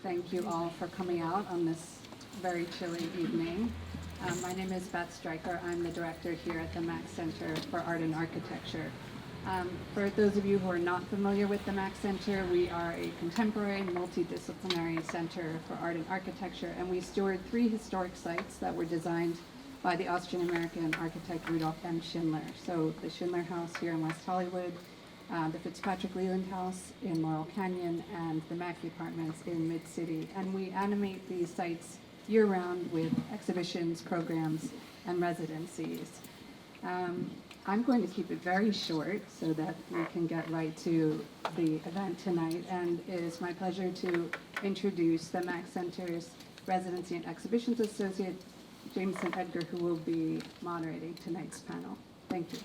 thank you all for coming out on this very chilly evening. My name is Beth Stryker. I'm the director here at the MAK Center for Art and Architecture. For those of you who are not familiar with the MAK Center, we are a contemporary, multidisciplinary center for art and architecture, and we steward 3 historic sites that were designed by the Austrian-American architect Rudolf M. Schindler. So the Schindler House here in West Hollywood, the Fitzpatrick Leland House in Laurel Canyon, and the Mackey Apartments in Mid-City. And we animate these sites year-round with exhibitions, programs, and residencies. I'm going to keep it very short so that we can get right to the event tonight. And it is my pleasure to introduce the MAK Center's Residency and Exhibitions Associate, Jamison Edgar, who will be moderating tonight's panel. Thank you.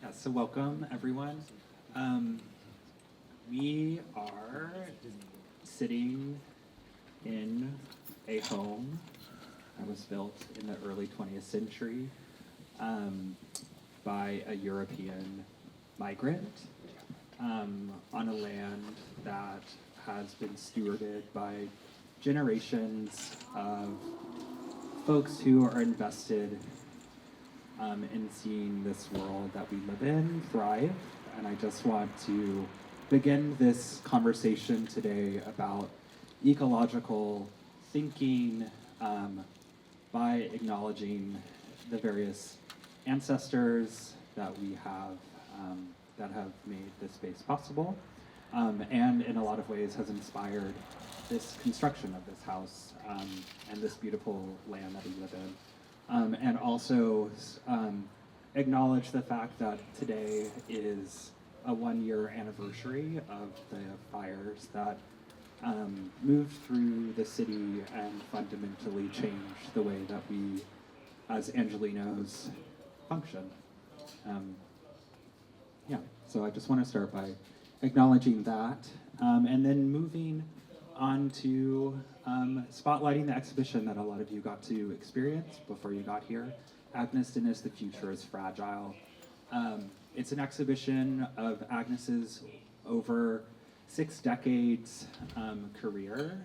Yeah, so welcome, everyone. We are sitting in a home that was built in the early 20th century by a European migrant on a land that has been stewarded by generations of folks who are invested in seeing this world that we live in thrive. And I just want to begin this conversation today about ecological thinking by acknowledging the various ancestors that we have that have made this space possible, and in a lot of ways has inspired this construction of this house and this beautiful land that we live in. And also acknowledge the fact that today is a 1-year anniversary of the fires that moved through the city and fundamentally changed the way that we, as Angelinos, function. So I just want to start by acknowledging that, and then moving on to spotlighting the exhibition that a lot of you got to experience before you got here. Agnes Denes, The Future is Fragile. It's an exhibition of Agnes's over 6 decades career.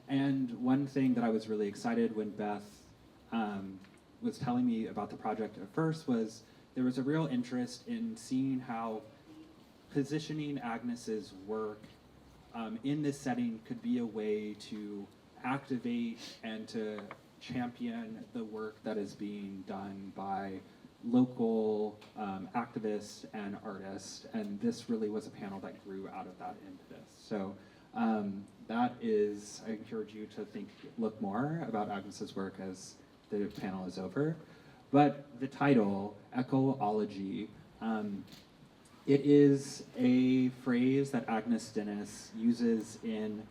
And one thing that I was really excited when Beth was telling me about the project at first was there was a real interest in seeing how positioning Agnes's work in this setting could be a way to activate and to champion the work that is being done by local activists and artists, and this really was a panel that grew out of that impetus. So that is, I encourage you to look more about Agnes's work as the panel is over. But the title, Echology, it is a phrase that Agnes Denes uses in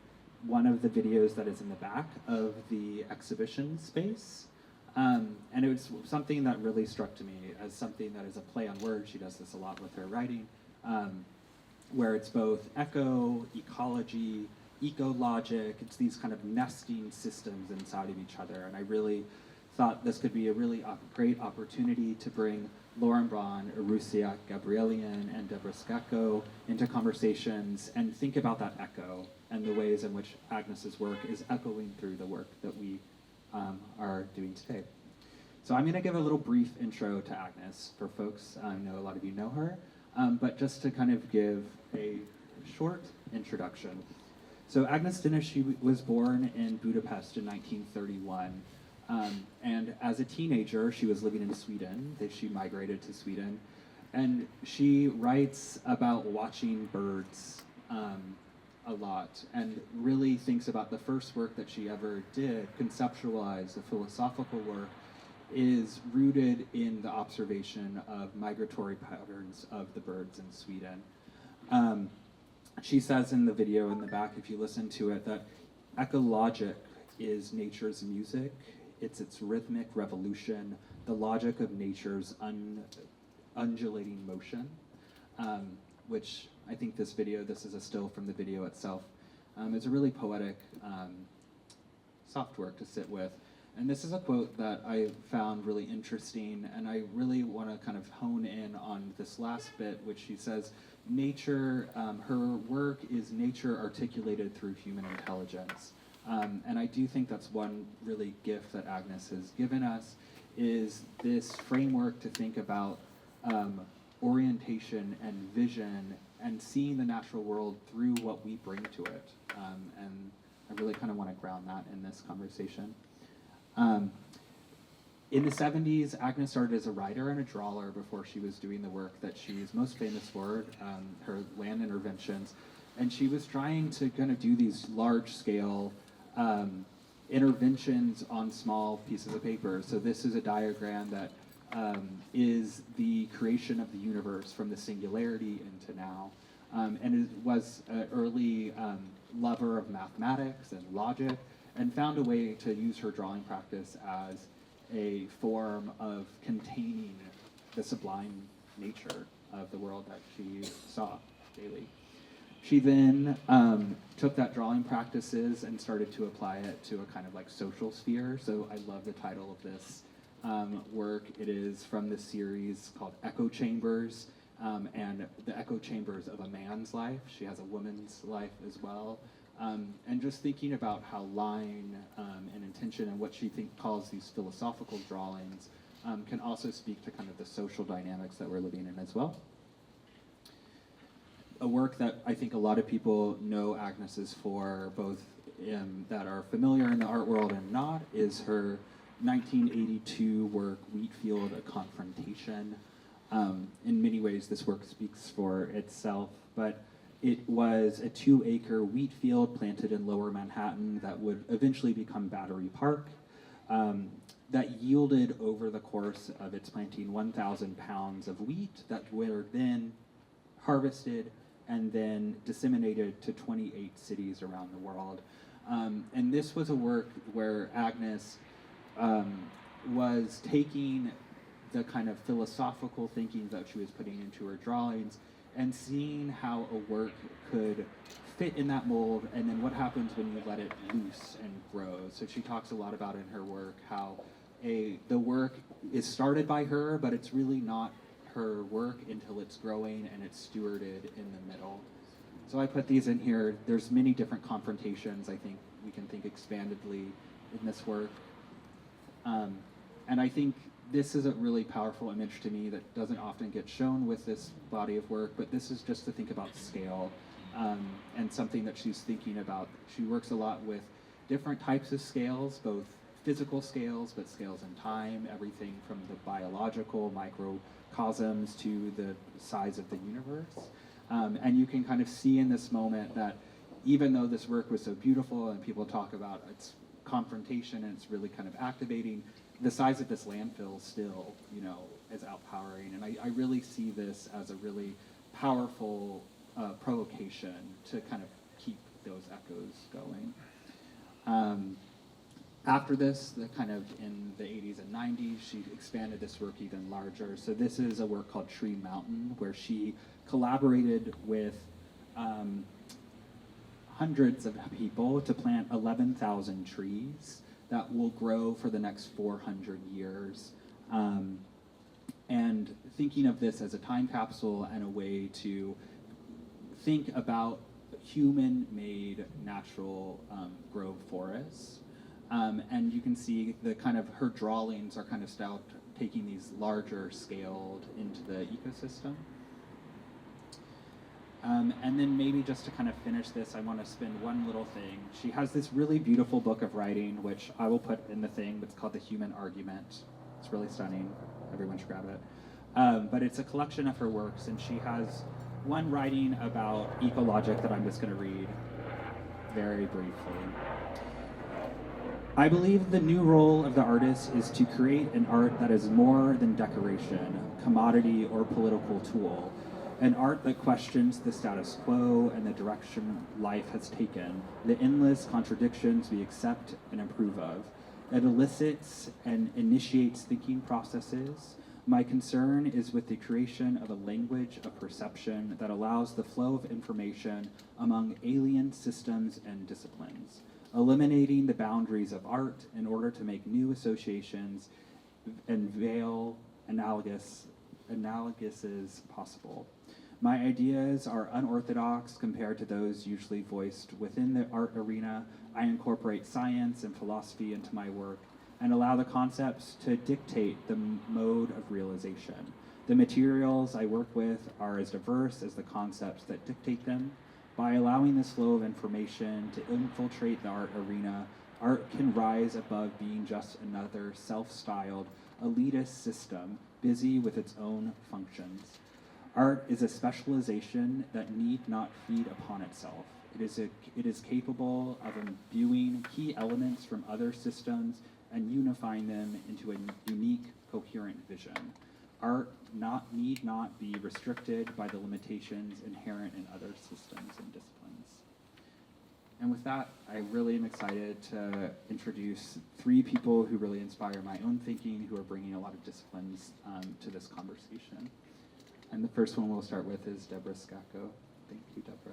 one of the videos that is in the back of the exhibition space. And it was something that really struck to me as something that is a play on words. She does this a lot with her writing, where it's both eco, ecology, ecologic. It's these kind of nesting systems inside of each other. And I really thought this could be a really great opportunity to bring Lauren Braun, Aroussiak Gabrielian, and Debra Scacco into conversations and think about that echo and the ways in which Agnes's work is echoing through the work that we are doing today. So I'm going to give a little brief intro to Agnes for folks. I know a lot of you know her, but just to kind of give a short introduction. So Agnes Denes, she was born in Budapest in 1931. And as a teenager, she was living in Sweden. She migrated to Sweden. And she writes about watching birds a lot, and really thinks about the first work that she ever did, conceptualize the philosophical work, is rooted in the observation of migratory patterns of the birds in Sweden. She says in the video in the back, if you listen to it, that ecologic is nature's music. It's its rhythmic revolution, the logic of nature's undulating motion, which I think this is a still from the video itself, is a really poetic soft work to sit with. And this is a quote that I found really interesting, and I really want to kind of hone in on this last bit, which she says, nature, her work is nature articulated through human intelligence. And I do think that's one really gift that Agnes has given us, is this framework to think about orientation and vision and seeing the natural world through what we bring to it. And I really kind of want to ground that in this conversation. In the 70s, Agnes started as a writer and a drawer before she was doing the work that she's most famous for, her land interventions. And she was trying to kind of do these large-scale interventions on small pieces of paper. So this is a diagram that is the creation of the universe from the singularity into now. And it was an early lover of mathematics and logic, and found a way to use her drawing practice as a form of containing the sublime nature of the world that she saw daily. She then took that drawing practices and started to apply it to a kind of like social sphere. So I love the title of this work. It is from this series called Echo Chambers, and the echo chambers of a man's life. She has a woman's life as well. And just thinking about how line and intention and what she calls these philosophical drawings can also speak to kind of the social dynamics that we're living in as well. A work that I think a lot of people know Agnes is for, both that are familiar in the art world and not, is her 1982 work, Wheatfield, A Confrontation. In many ways, this work speaks for itself, but it was a 2-acre wheat field planted in Lower Manhattan that would eventually become Battery Park, that yielded over the course of its planting 1,000 pounds of wheat that were then harvested and then disseminated to 28 cities around the world. And this was a work where Agnes was taking the kind of philosophical thinking that she was putting into her drawings and seeing how a work could fit in that mold, and then what happens when you let it loose and grow. So she talks a lot about in her work how the work is started by her, but it's really not her work until it's growing and it's stewarded in the middle. So I put these in here. There's many different confrontations I think we can think expandedly in this work. And I think this is a really powerful image to me that doesn't often get shown with this body of work, but this is just to think about scale, and something that she's thinking about. She works a lot with different types of scales, both physical scales, but scales in time, everything from the biological microcosms to the size of the universe. And you can kind of see in this moment that even though this work was so beautiful and people talk about its confrontation and it's really kind of activating, the size of this landfill still, is outpowering. And I really see this as a really powerful provocation to kind of keep those echoes going. After this, in the 80s and 90s, she expanded this work even larger. So this is a work called Tree Mountain, where she collaborated with hundreds of people to plant 11,000 trees that will grow for the next 400 years. And thinking of this as a time capsule and a way to think about human-made natural grove forests. And you can see the kind of, her drawings are kind of styled, taking these larger scaled into the ecosystem. And then maybe just to kind of finish this, I want to spin one little thing. She has this really beautiful book of writing, which I will put in the thing. It's called The Human Argument. It's really stunning. Everyone should grab it. But it's a collection of her works, and she has one writing about ecologic that I'm just going to read very briefly. I believe the new role of the artist is to create an art that is more than decoration, commodity, or political tool. An art that questions the status quo and the direction life has taken, the endless contradictions we accept and approve of. It elicits and initiates thinking processes. My concern is with the creation of a language of perception that allows the flow of information among alien systems and disciplines. eliminating the boundaries of art in order to make new associations and veil analoguses possible. My ideas are unorthodox compared to those usually voiced within the art arena. I incorporate science and philosophy into my work and allow the concepts to dictate the mode of realization. The materials I work with are as diverse as the concepts that dictate them. By allowing this flow of information to infiltrate the art arena, art can rise above being just another self-styled, elitist system busy with its own functions. Art is a specialization that need not feed upon itself. It is capable of imbuing key elements from other systems and unifying them into a unique, coherent vision. Art need not be restricted by the limitations inherent in other systems and disciplines. And with that, I really am excited to introduce 3 people who really inspire my own thinking, who are bringing a lot of disciplines to this conversation. And the first one we'll start with is Debra Scacco. Thank you, Debra.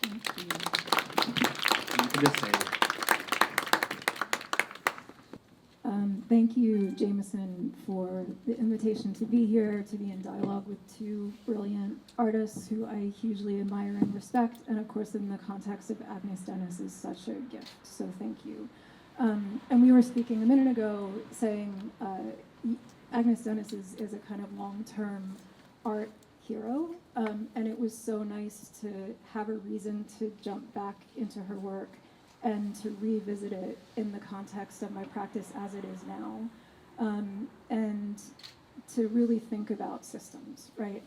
Thank you. You can just say, thank you, Jamison, for the invitation to be here, to be in dialogue with 2 brilliant artists who I hugely admire and respect, and of course in the context of Agnes Denes is such a gift, so thank you. And we were speaking a minute ago saying Agnes Denes is a kind of long-term art hero, and it was so nice to have a reason to jump back into her work and to revisit it in the context of my practice as it is now, and to really think about systems, right?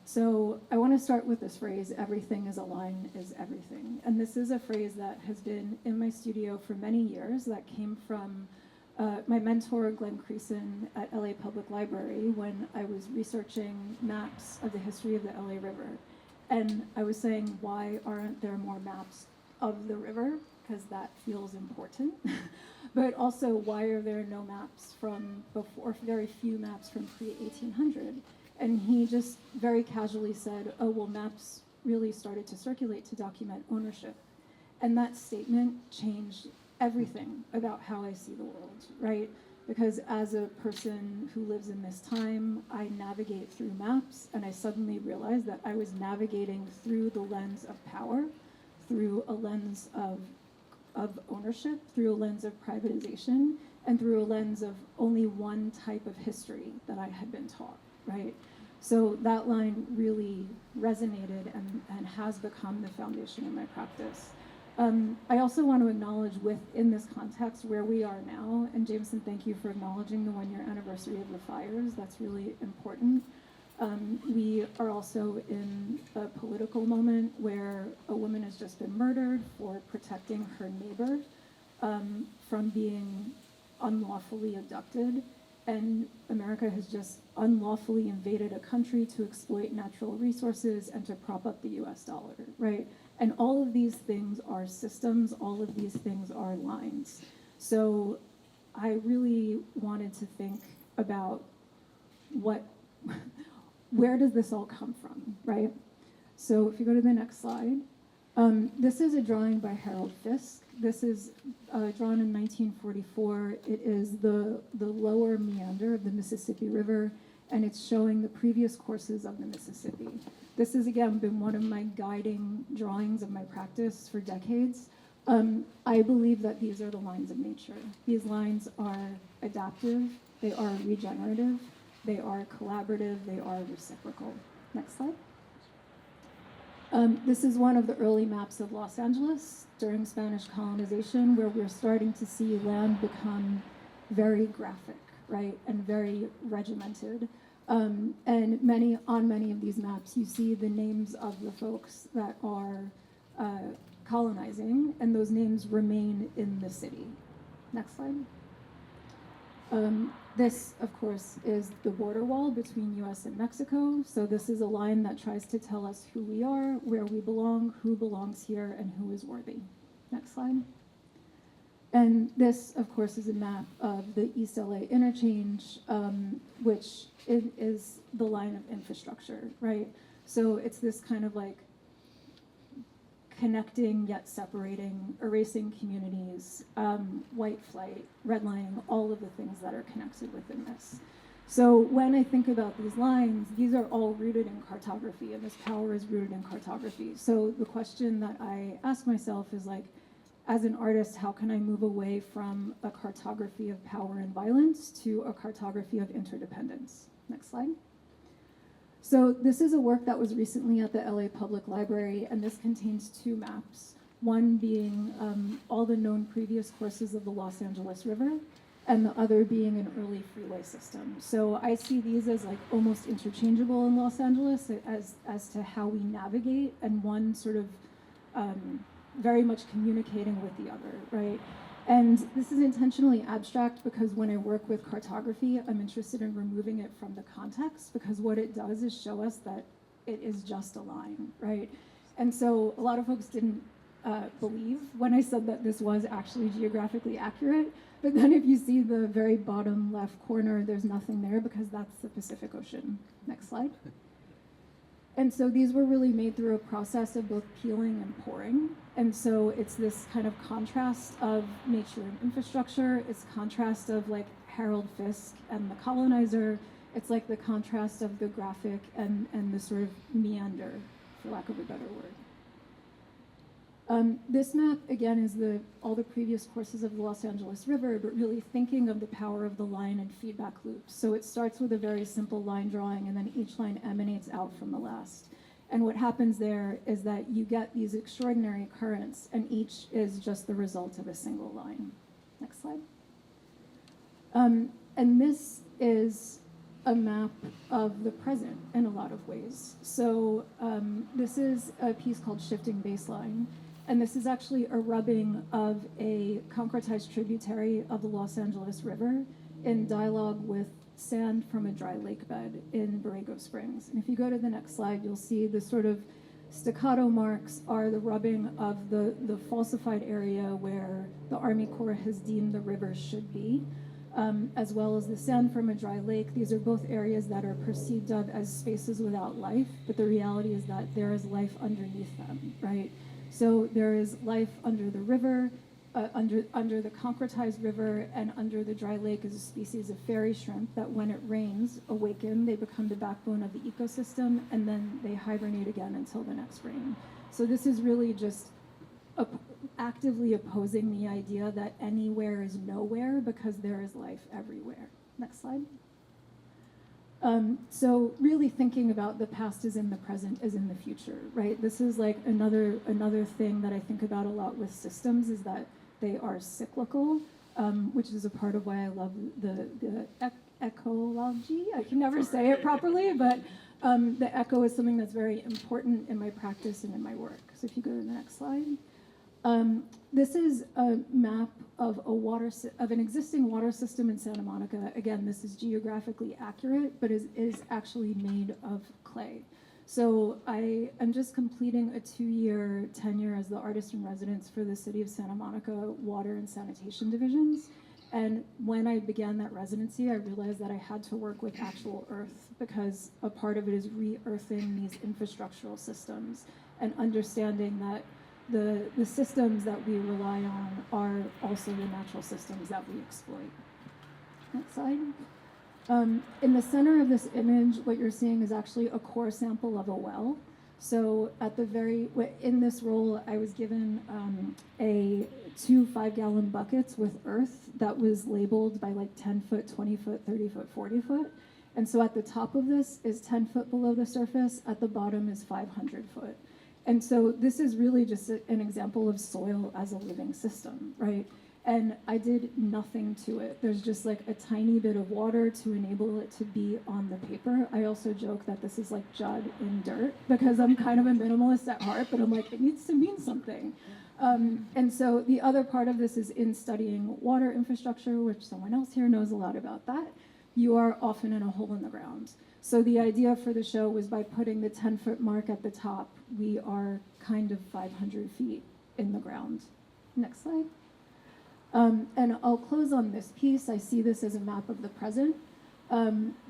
So I want to start with this phrase, everything is a line is everything. And this is a phrase that has been in my studio for many years, that came from my mentor, Glenn Creason at LA Public Library, when I was researching maps of the history of the LA River. And I was saying, why aren't there more maps of the river? Because that feels important. But also, why are there no maps from before, very few maps from pre-1800? And he just very casually said, oh, well, maps really started to circulate to document ownership. And that statement changed everything about how I see the world, right? Because as a person who lives in this time, I navigate through maps, and I suddenly realized that I was navigating through the lens of power, through a lens of ownership, through a lens of privatization, and through a lens of only one type of history that I had been taught, right? So that line really resonated and has become the foundation of my practice. I also want to acknowledge within this context where we are now, and Jamison, thank you for acknowledging the 1-year anniversary of the fires. That's really important. We are also in a political moment where a woman has just been murdered for protecting her neighbor from being unlawfully abducted. And America has just unlawfully invaded a country to exploit natural resources and to prop up the US dollar, right? And all of these things are systems, all of these things are lines. So I really wanted to think about where does this all come from, right? So if you go to the next slide, this is a drawing by Harold Fisk. This is drawn in 1944. It is the lower meander of the Mississippi River, and it's showing the previous courses of the Mississippi. This has, again, been one of my guiding drawings of my practice for decades. I believe that these are the lines of nature. These lines are adaptive, they are regenerative, they are collaborative, they are reciprocal. Next slide. This is one of the early maps of Los Angeles during Spanish colonization, where we're starting to see land become very graphic, right, and very regimented. And on many of these maps, you see the names of the folks that are colonizing, and those names remain in the city. Next slide. This, of course, is the border wall between US and Mexico. So this is a line that tries to tell us who we are, where we belong, who belongs here, and who is worthy. Next slide. And this, of course, is a map of the East LA interchange, which is the line of infrastructure, right? So it's this kind of like connecting yet separating, erasing communities, white flight, redlining, all of the things that are connected within this. So when I think about these lines, these are all rooted in cartography, and this power is rooted in cartography. So the question that I ask myself is like, as an artist, how can I move away from a cartography of power and violence to a cartography of interdependence? Next slide. So this is a work that was recently at the LA Public Library, and this contains 2 maps, one being all the known previous courses of the Los Angeles River, and the other being an early freeway system. So I see these as like almost interchangeable in Los Angeles as to how we navigate, and one sort of very much communicating with the other, right? And this is intentionally abstract because when I work with cartography, I'm interested in removing it from the context, because what it does is show us that it is just a line, right? And so a lot of folks didn't believe when I said that this was actually geographically accurate, but then if you see the very bottom left corner, there's nothing there because that's the Pacific Ocean. Next slide. And so these were really made through a process of both peeling and pouring. And so it's this kind of contrast of nature and infrastructure. It's contrast of like Harold Fisk and the colonizer. It's like the contrast of the graphic and the sort of meander, for lack of a better word. This map, again, is all the previous courses of the Los Angeles River, but really thinking of the power of the line and feedback loops. So it starts with a very simple line drawing, and then each line emanates out from the last. And what happens there is that you get these extraordinary currents, and each is just the result of a single line. Next slide. And this is a map of the present in a lot of ways. So this is a piece called Shifting Baseline. And this is actually a rubbing of a concretized tributary of the Los Angeles River in dialogue with sand from a dry lake bed in Borrego Springs. And if you go to the next slide, you'll see the sort of staccato marks are the rubbing of the falsified area where the Army Corps has deemed the river should be, as well as the sand from a dry lake. These are both areas that are perceived of as spaces without life, but the reality is that there is life underneath them, right? So there is life under the river, under the concretized river, and under the dry lake is a species of fairy shrimp that when it rains, awaken, they become the backbone of the ecosystem, and then they hibernate again until the next rain. So this is really just actively opposing the idea that anywhere is nowhere because there is life everywhere. Next slide. So really thinking about the past is in the present is in the future, right? This is like another thing that I think about a lot with systems is that they are cyclical, which is a part of why I love the ecology. I can never say it properly, but the echo is something that's very important in my practice and in my work. So if you go to the next slide. This is a map of an existing water system in Santa Monica. Again, this is geographically accurate, but is actually made of clay. So I am just completing a 2-year tenure as the artist in residence for the City of Santa Monica Water and Sanitation Divisions. And when I began that residency, I realized that I had to work with actual earth because a part of it is re-earthing these infrastructural systems and understanding that the systems that we rely on are also the natural systems that we exploit. Next slide. In the center of this image, what you're seeing is actually a core sample of a well. So in this role, I was given 2 5-gallon buckets with earth that was labeled by like 10 foot, 20 foot, 30 foot, 40 foot. And so at the top of this is 10 foot below the surface, at the bottom is 500 foot. And so this is really just an example of soil as a living system, right? And I did nothing to it. There's just like a tiny bit of water to enable it to be on the paper. I also joke that this is like Judd in dirt because I'm kind of a minimalist at heart, but I'm like, it needs to mean something. And so the other part of this is in studying water infrastructure, which someone else here knows a lot about that. You are often in a hole in the ground. So the idea for the show was by putting the 10-foot mark at the top, we are kind of 500 feet in the ground. Next slide. And I'll close on this piece. I see this as a map of the present.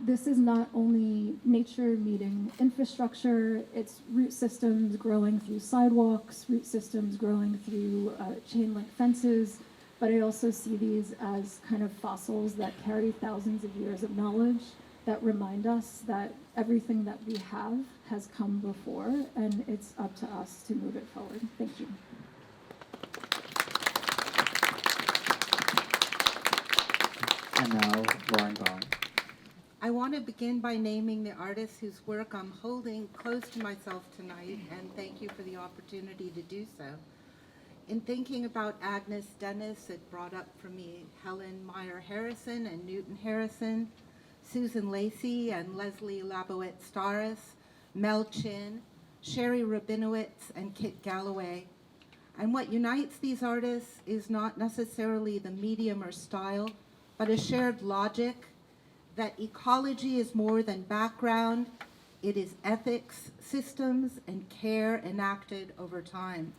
This is not only nature meeting infrastructure, it's root systems growing through sidewalks, root systems growing through chain link fences, but I also see these as kind of fossils that carry thousands of years of knowledge that remind us that everything that we have has come before, and it's up to us to move it forward. Thank you. And now, Lauren Bong. I want to begin by naming the artist whose work I'm holding close to myself tonight, and thank you for the opportunity to do so. In thinking about Agnes Denes, it brought up for me Helen Meyer Harrison and Newton Harrison, Susan Lacey and Leslie Labowitz-Starris, Mel Chin, Sherry Rabinowitz, and Kit Galloway. And what unites these artists is not necessarily the medium or style, but a shared logic that ecology is more than background, it is ethics, systems, and care enacted over time.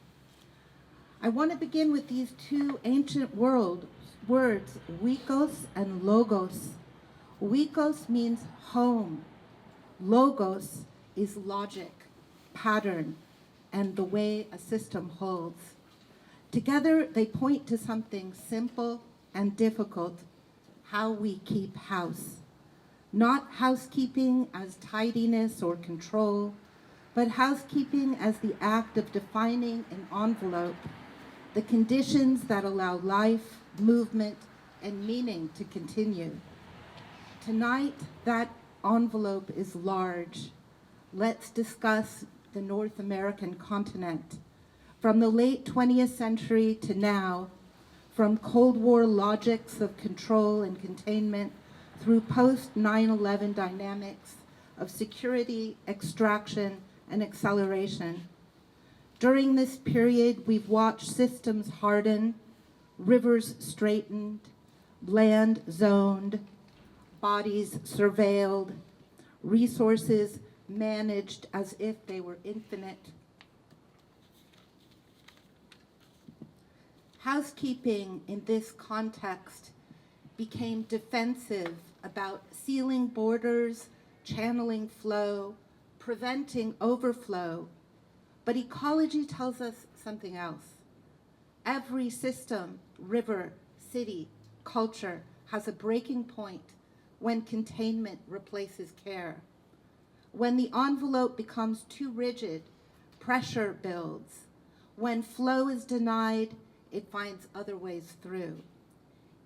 I want to begin with these two ancient words, oikos and logos. Oikos means home. Logos is logic, pattern, and the way a system holds. Together, they point to something simple and difficult: how we keep house. Not housekeeping as tidiness or control, but housekeeping as the act of defining an envelope, the conditions that allow life, movement, and meaning to continue. Tonight, that envelope is large. Let's discuss the North American continent. From the late 20th century to now, from Cold War logics of control and containment through post-9/11 dynamics of security, extraction, and acceleration. During this period, we've watched systems harden, rivers straightened, land zoned, bodies surveilled, resources managed as if they were infinite. Housekeeping in this context became defensive about sealing borders, channeling flow, preventing overflow. But ecology tells us something else. Every system, river, city, culture has a breaking point when containment replaces care. When the envelope becomes too rigid, pressure builds. When flow is denied, it finds other ways through.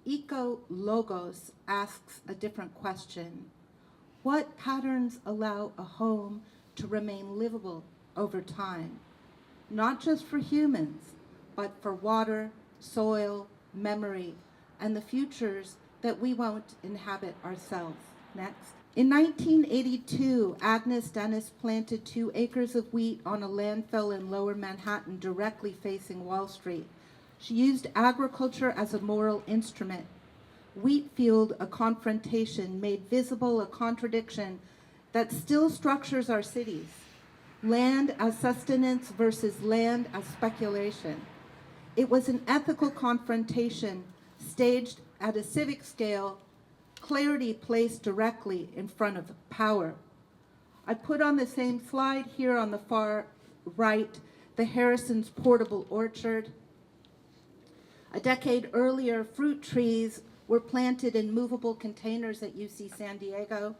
Eco-logos asks a different question. What patterns allow a home to remain livable over time? Not just for humans, but for water, soil, memory, and the futures that we won't inhabit ourselves. Next. In 1982, Agnes Denes planted 2 acres of wheat on a landfill in Lower Manhattan directly facing Wall Street. She used agriculture as a moral instrument. Wheatfield, a confrontation, made visible a contradiction that still structures our cities. Land as sustenance versus land as speculation. It was an ethical confrontation staged at a civic scale, clarity placed directly in front of power. I put on the same slide here on the far right, the Harrison's portable orchard. A decade earlier, fruit trees were planted in movable containers at UC San Diego,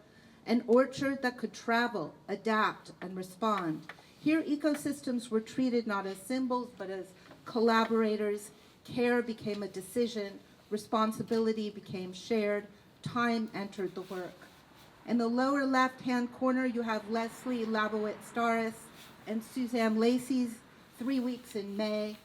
an orchard that could travel, adapt, and respond. Here, ecosystems were treated not as symbols, but as collaborators. Care became a decision, responsibility became shared, time entered the work. In the lower left-hand corner, you have Leslie Labowitz-Starris and Suzanne Lacey's 3 Weeks in May.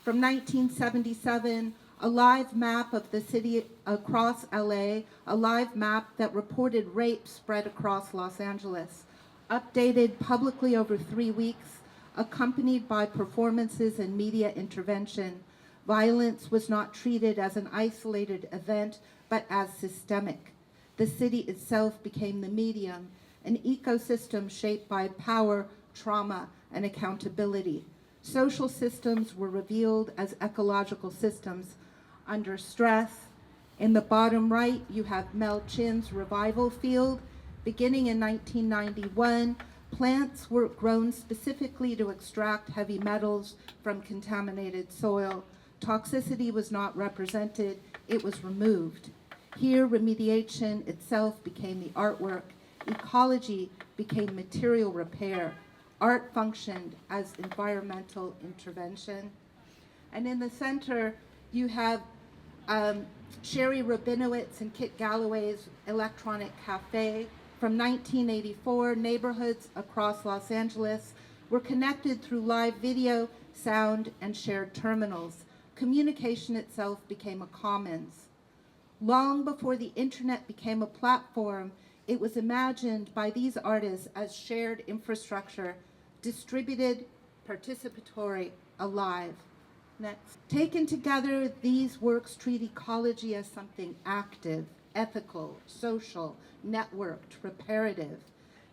From 1977, a live map of the city across LA, a live map that reported rape spread across Los Angeles, updated publicly over 3 weeks, accompanied by performances and media intervention. Violence was not treated as an isolated event, but as systemic. The city itself became the medium, an ecosystem shaped by power, trauma, and accountability. Social systems were revealed as ecological systems under stress, In the bottom right, you have Mel Chin's revival field. Beginning in 1991, plants were grown specifically to extract heavy metals from contaminated soil. Toxicity was not represented, it was removed. Here, remediation itself became the artwork. Ecology became material repair. Art functioned as environmental intervention. And in the center, you have Sherry Rabinowitz and Kit Galloway's Electronic Cafe. From 1984, neighborhoods across Los Angeles were connected through live video, sound, and shared terminals. Communication itself became a commons. Long before the internet became a platform, it was imagined by these artists as shared infrastructure, distributed, participatory, alive. Next. Taken together, these works treat ecology as something active, ethical, social, networked, reparative.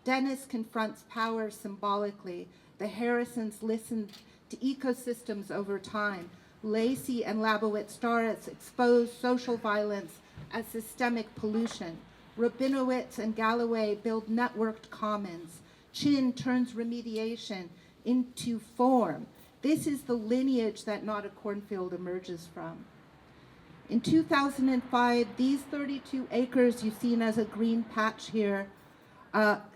Denes confronts power symbolically. The Harrisons listened to ecosystems over time. Lacey and Labowitz-Starretts expose social violence as systemic pollution. Rabinowitz and Galloway build networked commons. Chin turns remediation into form. This is the lineage that Not a Cornfield emerges from. In 2005, these 32 acres you've seen as a green patch here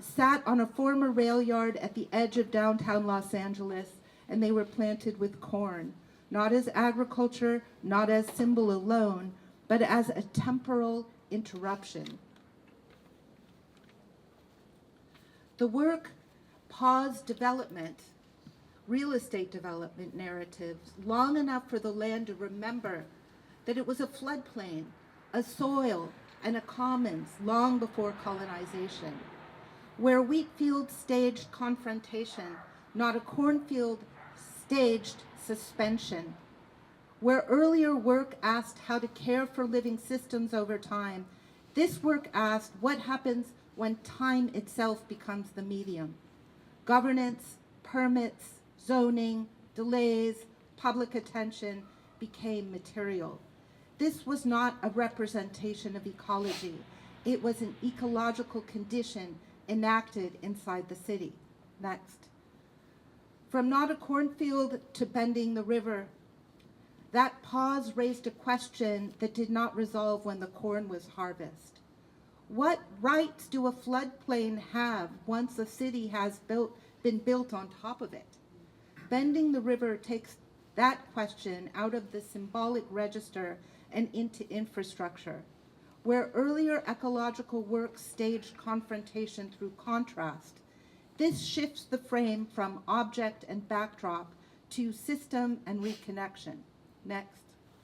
sat on a former rail yard at the edge of downtown Los Angeles, and they were planted with corn, not as agriculture, not as symbol alone, but as a temporal interruption. The work paused development, real estate development narratives, long enough for the land to remember that it was a floodplain, a soil, and a commons long before colonization. Where Wheatfield staged confrontation, Not a Cornfield staged suspension. Where earlier work asked how to care for living systems over time, this work asked what happens when time itself becomes the medium. Governance, permits, zoning, delays, public attention became material. This was not a representation of ecology. It was an ecological condition enacted inside the city. Next. From Not a Cornfield to Bending the River, that pause raised a question that did not resolve when the corn was harvested. What rights do a floodplain have once a city has been built on top of it? Bending the River takes that question out of the symbolic register and into infrastructure. Where earlier ecological work staged confrontation through contrast, this shifts the frame from object and backdrop to system and reconnection. Next.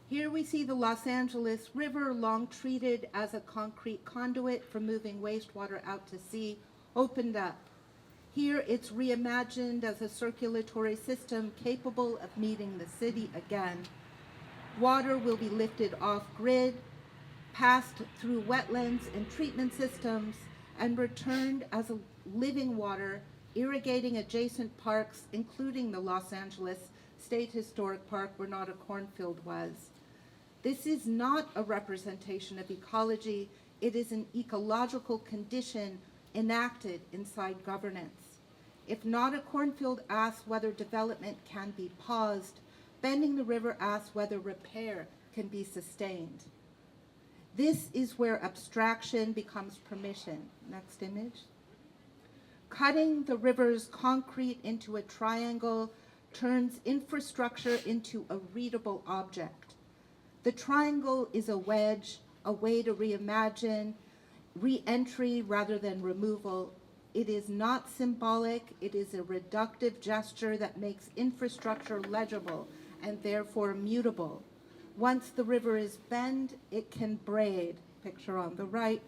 Here we see the Los Angeles River, long treated as a concrete conduit for moving wastewater out to sea, opened up. Here it's reimagined as a circulatory system capable of meeting the city again. Water will be lifted off-grid, passed through wetlands and treatment systems, and returned as a living water, irrigating adjacent parks, including the Los Angeles State Historic Park, where Not a Cornfield was. This is not a representation of ecology. It is an ecological condition enacted inside governance. If Not a Cornfield asks whether development can be paused, Bending the River asks whether repair can be sustained. This is where abstraction becomes permission. Next image. Cutting the river's concrete into a triangle turns infrastructure into a readable object. The triangle is a wedge, a way to reimagine, re-entry rather than removal. It is not symbolic, it is a reductive gesture that makes infrastructure legible and therefore mutable. Once the river is bent, it can braid, picture on the right.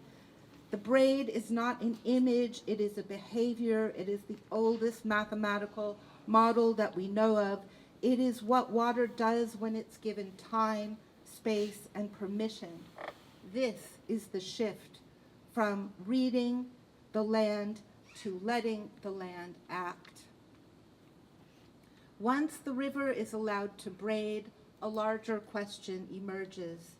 The braid is not an image, it is a behavior. It is the oldest mathematical model that we know of. It is what water does when it's given time, space, and permission. This is the shift from reading the land to letting the land act. Once the river is allowed to braid, a larger question emerges.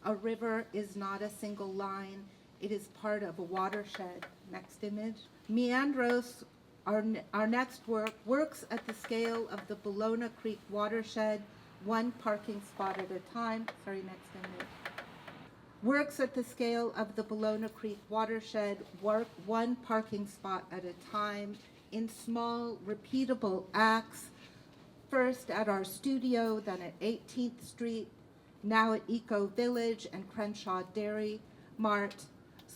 A river is not a single line. It is part of a watershed. Next image. Meandros, our next work, works at the scale of the Bologna Creek watershed, one parking spot at a time. Sorry, next image. Works at the scale of the Bologna Creek watershed, one parking spot at a time, in small, repeatable acts, first at our studio, then at 18th Street, now at Eco Village and Crenshaw Dairy Mart.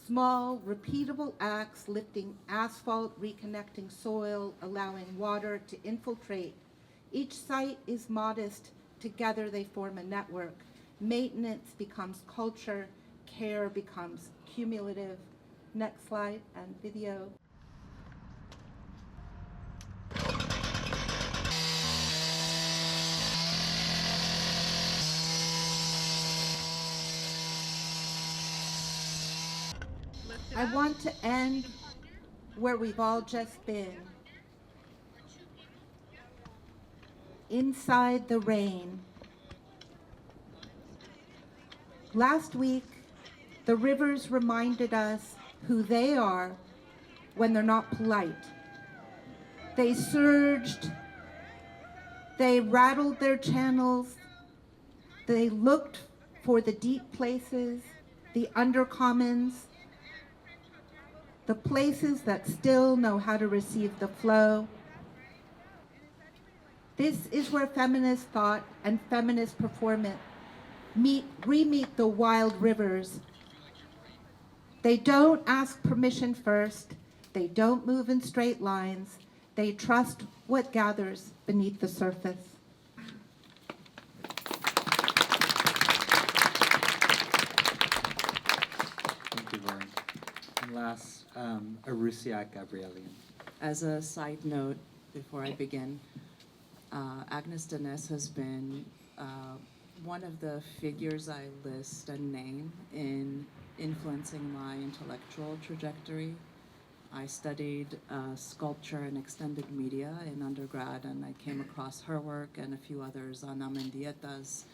Small, repeatable acts lifting asphalt, reconnecting soil, allowing water to infiltrate. Each site is modest. Together they form a network. Maintenance becomes culture. Care becomes cumulative. Next slide and video. I want to end where we've all just been. Inside the rain. Last week, the rivers reminded us who they are when they're not polite. They surged, they rattled their channels, they looked for the deep places, the undercommons, the places that still know how to receive the flow. This is where feminist thought and feminist performance re-meet the wild rivers. They don't ask permission first. They don't move in straight lines. They trust what gathers beneath the surface. Thank you, Lauren. And last, Aroussiak Gabrielian. As a side note, before I begin, Agnes Denes has been one of the figures I list and name in influencing my intellectual trajectory. I studied sculpture and extended media in undergrad, and I came across her work and a few others, Ana Mendietas,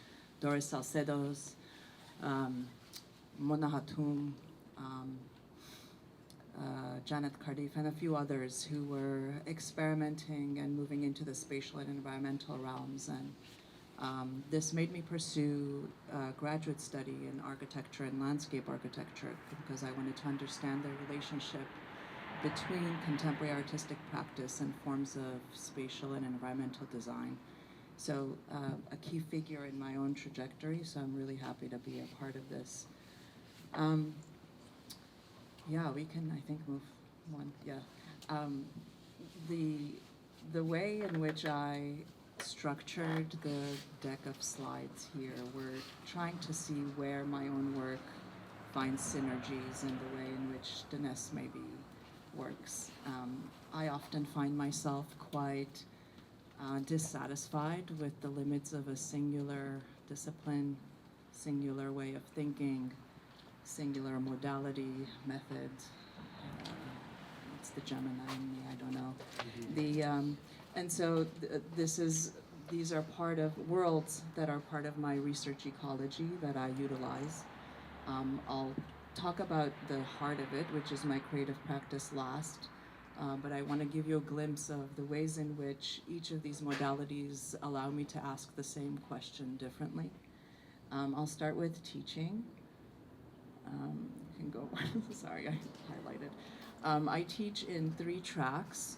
Doris Salcedo's, Mona Hatoum, Janet Cardiff, and a few others who were experimenting and moving into the spatial and environmental realms. And this made me pursue graduate study in architecture and landscape architecture because I wanted to understand the relationship between contemporary artistic practice and forms of spatial and environmental design. So a key figure in my own trajectory, so I'm really happy to be a part of this. Yeah, we can, I think, move one. Yeah. The way in which I structured the deck of slides here, we're trying to see where my own work finds synergies in the way in which Denes maybe works. I often find myself quite dissatisfied with the limits of a singular discipline, singular way of thinking, singular modality, method. It's the Gemini in me, I don't know. And so these are part of worlds that are part of my research ecology that I utilize. I'll talk about the heart of it, which is my creative practice last, but I want to give you a glimpse of the ways in which each of these modalities allow me to ask the same question differently. I'll start with teaching. You can go, sorry, I highlighted. I teach in 3 tracks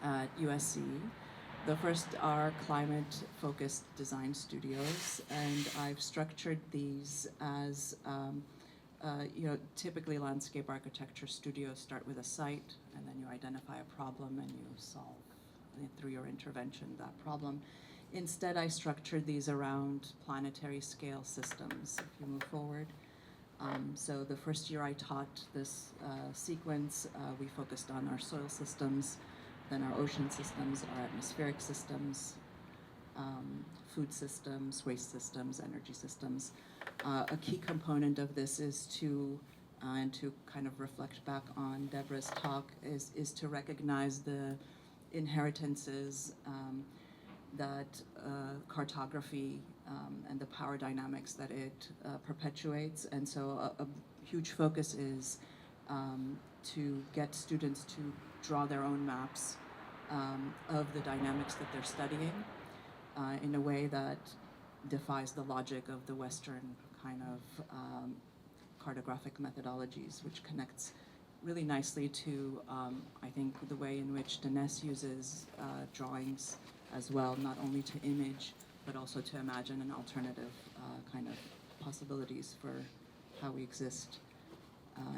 at USC. The first are climate-focused design studios, and I've structured these as, typically landscape architecture studios start with a site, and then you identify a problem and you solve, through your intervention, that problem. Instead, I structured these around planetary scale systems, if you move forward. So the first year I taught this sequence, we focused on our soil systems, then our ocean systems, our atmospheric systems, food systems, waste systems, energy systems. A key component of this is to, and to kind of reflect back on Debra's talk, is to recognize the inheritances that cartography and the power dynamics that it perpetuates. And so a huge focus is to get students to draw their own maps of the dynamics that they're studying in a way that defies the logic of the Western kind of cartographic methodologies, which connects really nicely to, I think, the way in which Denes uses drawings as well, not only to image, but also to imagine an alternative kind of possibilities for how we exist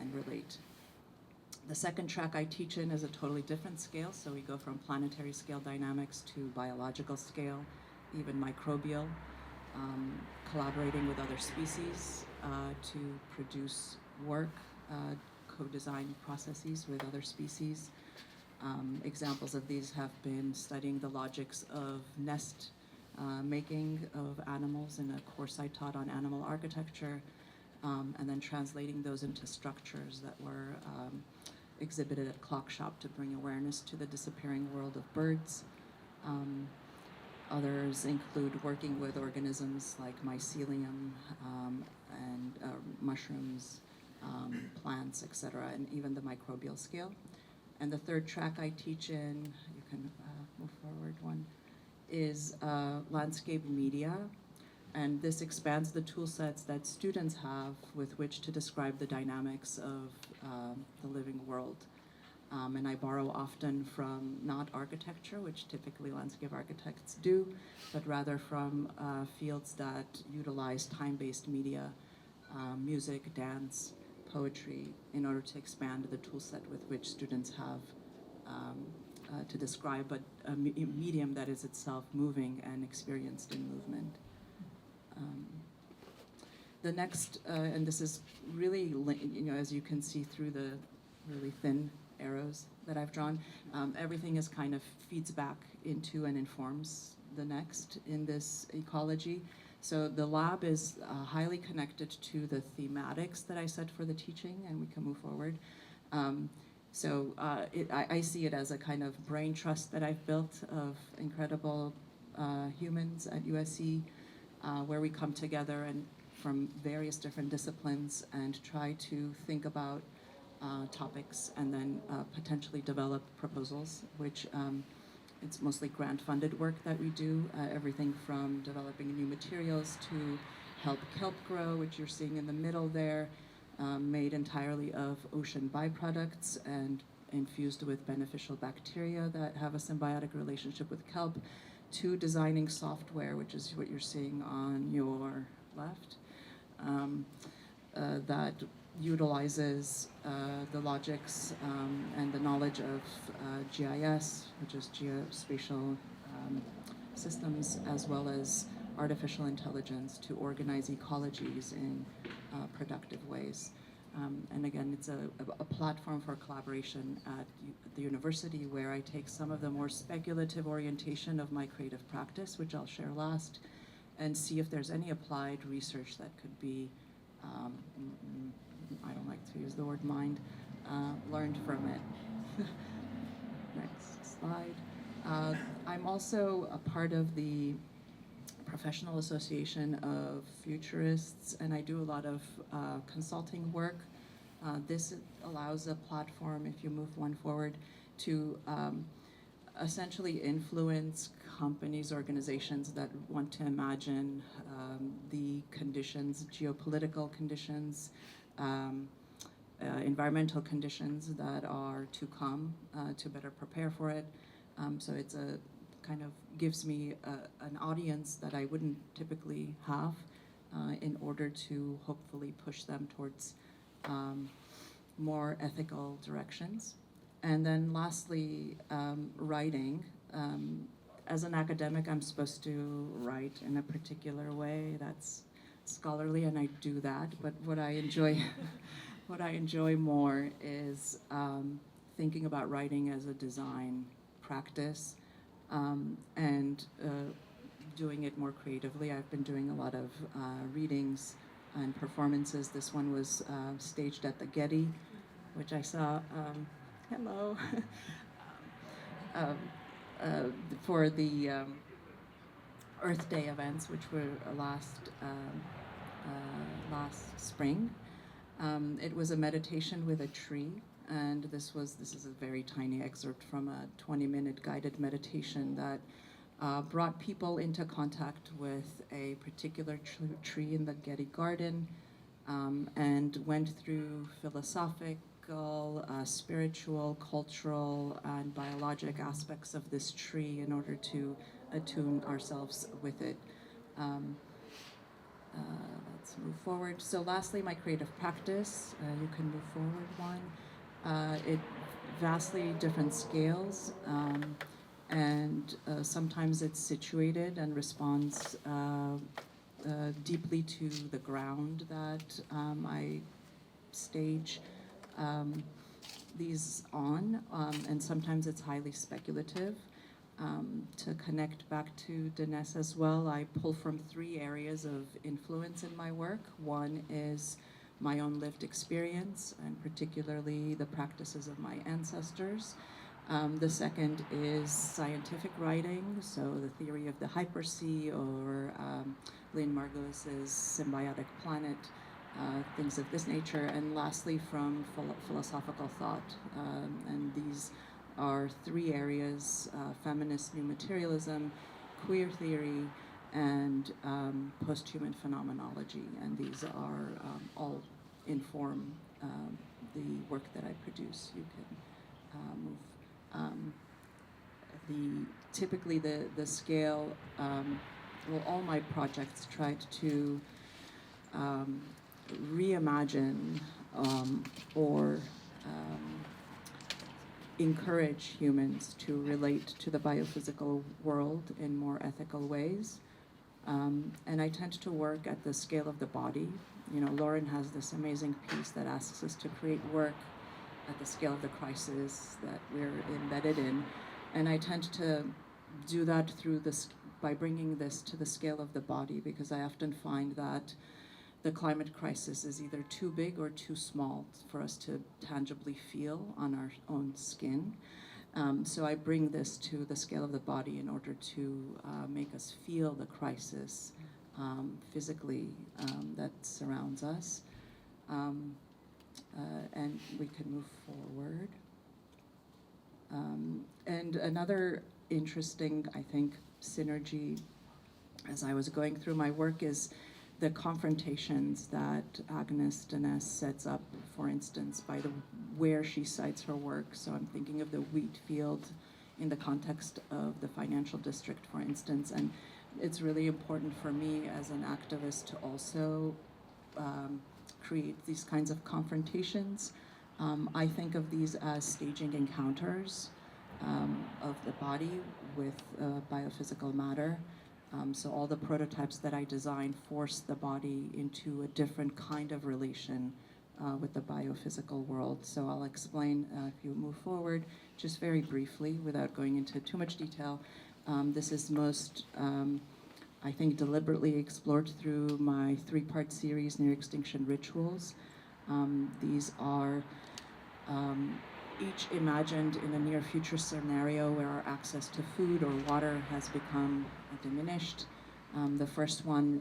and relate. The second track I teach in is a totally different scale, so we go from planetary scale dynamics to biological scale, even microbial, collaborating with other species to produce work, co-design processes with other species. Examples of these have been studying the logics of nest making of animals in a course I taught on animal architecture, and then translating those into structures that were exhibited at Clock Shop to bring awareness to the disappearing world of birds. Others include working with organisms like mycelium and mushrooms, plants, etc., and even the microbial scale. And the third track I teach in, you can move forward one, is landscape media. And this expands the tool sets that students have with which to describe the dynamics of the living world. And I borrow often from not architecture, which typically landscape architects do, but rather from fields that utilize time-based media, music, dance, poetry, in order to expand the tool set with which students have to describe a medium that is itself moving and experienced in movement. The next, and this is really, as you can see through the really thin arrows that I've drawn, everything is kind of feeds back into and informs the next in this ecology. So the lab is highly connected to the thematics that I set for the teaching, and we can move forward. I see it as a kind of brain trust that I've built of incredible humans at USC, where we come together and from various different disciplines and try to think about topics and then potentially develop proposals, which it's mostly grant-funded work that we do, everything from developing new materials to help kelp grow, which you're seeing in the middle there, made entirely of ocean byproducts and infused with beneficial bacteria that have a symbiotic relationship with kelp, to designing software, which is what you're seeing on your left, that utilizes the logics and the knowledge of GIS, which is geospatial systems, as well as artificial intelligence to organize ecologies in productive ways. And again, it's a platform for collaboration at the university, where I take some of the more speculative orientation of my creative practice, which I'll share last, and see if there's any applied research that could be, I don't like to use the word mind, learned from it. Next slide. I'm also a part of the Professional Association of Futurists, and I do a lot of consulting work. This allows a platform, if you move one forward, to essentially influence companies, organizations that want to imagine the conditions, geopolitical conditions, environmental conditions that are to come, to better prepare for it. So it's a kind of gives me an audience that I wouldn't typically have in order to hopefully push them towards more ethical directions. And then lastly, writing. As an academic, I'm supposed to write in a particular way that's scholarly, and I do that. But what I enjoy, what I enjoy more is thinking about writing as a design practice, and doing it more creatively. I've been doing a lot of readings and performances. This one was staged at the Getty, which I saw. Hello. For the Earth Day events, which were last spring. It was a meditation with a tree, and this is a very tiny excerpt from a 20-minute guided meditation that brought people into contact with a particular tree in the Getty Garden, and went through philosophical, spiritual, cultural, and biologic aspects of this tree in order to attune ourselves with it. Let's move forward. So lastly, my creative practice. You can move forward one. It vastly different scales, and sometimes it's situated and responds deeply to the ground that I stage these on, and sometimes it's highly speculative. To connect back to Denes as well, I pull from 3 areas of influence in my work. One is my own lived experience, and particularly the practices of my ancestors. The second is scientific writing, so the theory of the hypersea, or Lynn Margus's symbiotic planet, things of this nature. And lastly, from philosophical thought. And these are 3 areas: feminist new materialism, queer theory, and post-human phenomenology. And these are all inform the work that I produce. You can move. Typically the scale, well, all my projects tried to reimagine or encourage humans to relate to the biophysical world in more ethical ways. And I tend to work at the scale of the body. You know, Lauren has this amazing piece that asks us to create work at the scale of the crisis that we're embedded in. And I tend to do that through this, by bringing this to the scale of the body, because I often find that the climate crisis is either too big or too small for us to tangibly feel on our own skin. So I bring this to the scale of the body in order to make us feel the crisis physically that surrounds us. And we can move forward. And another interesting, I think, synergy as I was going through my work is the confrontations that Agnes Denes sets up, for instance, by where she cites her work. So I'm thinking of the Wheatfield in the context of the financial district, for instance. And it's really important for me as an activist to also create these kinds of confrontations. I think of these as staging encounters of the body with biophysical matter. So all the prototypes that I design force the body into a different kind of relation with the biophysical world. So I'll explain, if you move forward, just very briefly without going into too much detail. This is most, I think, deliberately explored through my 3-part series, Near Extinction Rituals. These are each imagined in a near future scenario where our access to food or water has become diminished. The first one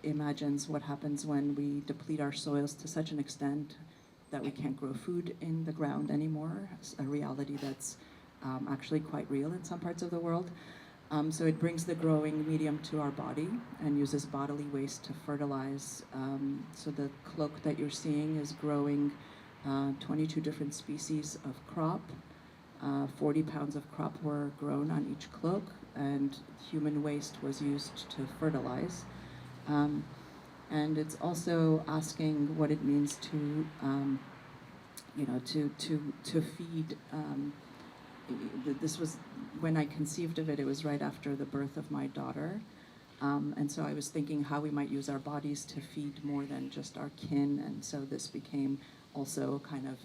imagines what happens when we deplete our soils to such an extent that we can't grow food in the ground anymore, a reality that's actually quite real in some parts of the world. So it brings the growing medium to our body and uses bodily waste to fertilize. So the cloak that you're seeing is growing 22 different species of crop. 40 pounds of crop were grown on each cloak, and human waste was used to fertilize. And it's also asking what it means to, to feed. This was, when I conceived of it, it was right after the birth of my daughter. And so I was thinking how we might use our bodies to feed more than just our kin. And so this became also kind of,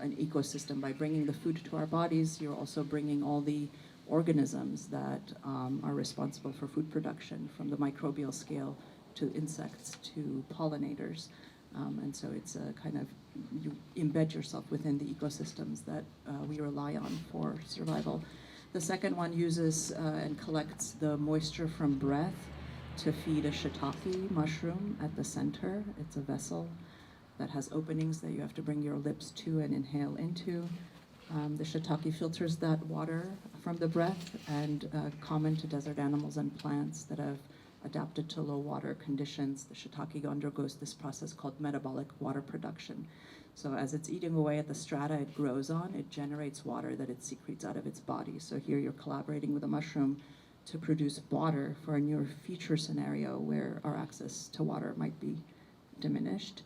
an ecosystem. By bringing the food to our bodies, you're also bringing all the organisms that are responsible for food production, from the microbial scale to insects to pollinators. And so it's a kind of, you embed yourself within the ecosystems that we rely on for survival. The second one uses and collects the moisture from breath to feed a shiitake mushroom at the center. It's a vessel that has openings that you have to bring your lips to and inhale into. The shiitake filters that water from the breath, and common to desert animals and plants that have adapted to low water conditions, the shiitake undergoes this process called metabolic water production. So as it's eating away at the strata it grows on, it generates water that it secretes out of its body. So here you're collaborating with a mushroom to produce water for a near future scenario where our access to water might be diminished.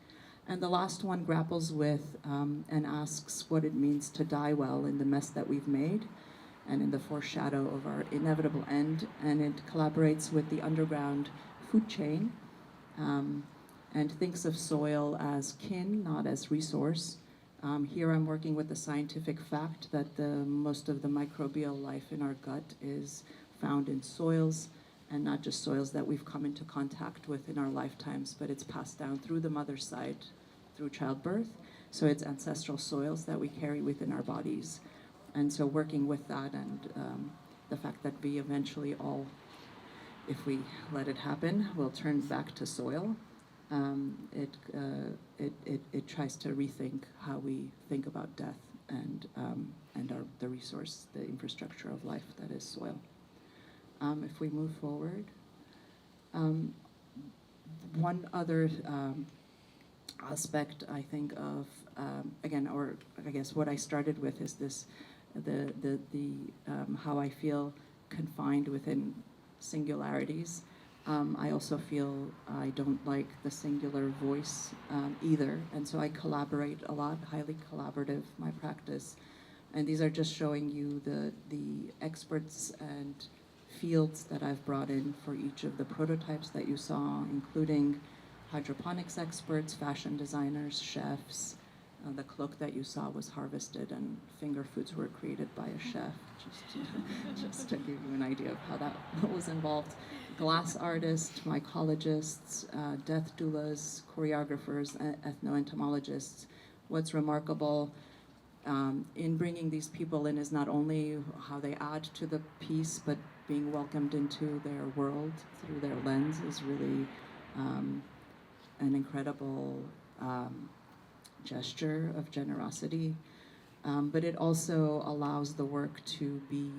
And the last one grapples with and asks what it means to die well in the mess that we've made and in the foreshadow of our inevitable end. And it collaborates with the underground food chain and thinks of soil as kin, not as resource. Here I'm working with the scientific fact that most of the microbial life in our gut is found in soils, and not just soils that we've come into contact with in our lifetimes, but it's passed down through the mother's side through childbirth. So it's ancestral soils that we carry within our bodies. And so working with that and the fact that we eventually all, if we let it happen, will turn back to soil, it tries to rethink how we think about death and the resource, the infrastructure of life that is soil. If we move forward, one other aspect I think of, again, or I guess what I started with is this, how I feel confined within singularities. I also feel I don't like the singular voice either, and so I collaborate a lot, highly collaborative, my practice. And these are just showing you the experts and fields that I've brought in for each of the prototypes that you saw, including hydroponics experts, fashion designers, chefs. The cloak that you saw was harvested and finger foods were created by a chef, just to give you an idea of how that was involved. Glass artists, mycologists, death doulas, choreographers, ethno-entomologists. What's remarkable in bringing these people in is not only how they add to the piece, but being welcomed into their world through their lens is really an incredible gesture of generosity. But it also allows the work to be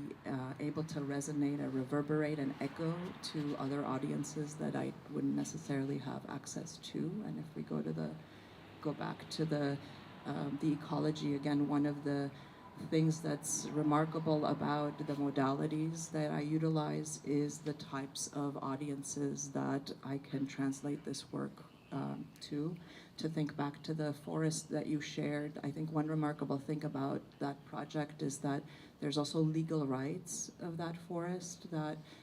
able to resonate or reverberate and echo to other audiences that I wouldn't necessarily have access to. And if we go back to the ecology, again, one of the things that's remarkable about the modalities that I utilize is the types of audiences that I can translate this work to think back to the forest that you shared. I think one remarkable thing about that project is that there's also legal rights of that forest,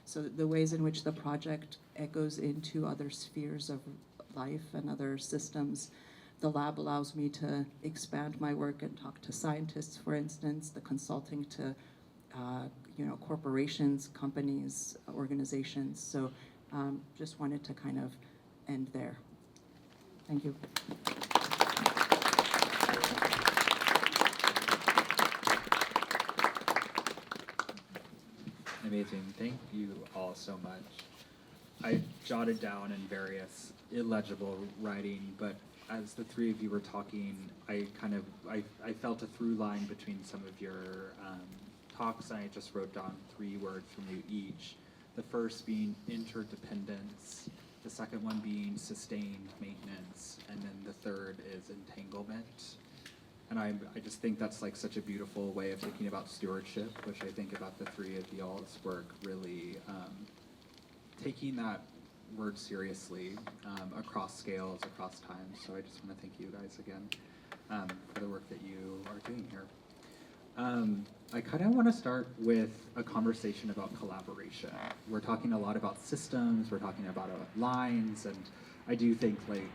so the ways in which the project echoes into other spheres of life and other systems. The lab allows me to expand my work and talk to scientists, for instance, the consulting to corporations, companies, organizations. So just wanted to kind of end there. Thank you. Amazing. Thank you all so much. I jotted down in various illegible writing, but as the three of you were talking, I felt a through line between some of your talks, and I just wrote down 3 words from you each. The first being interdependence, the second one being sustained maintenance, and then the third is entanglement. And I just think that's like such a beautiful way of thinking about stewardship, which I think about the 3 of y'all's work really taking that word seriously across scales, across time. So I just want to thank you guys again for the work that you are doing here. I kind of want to start with a conversation about collaboration. We're talking a lot about systems, we're talking about lines, and I do think, like,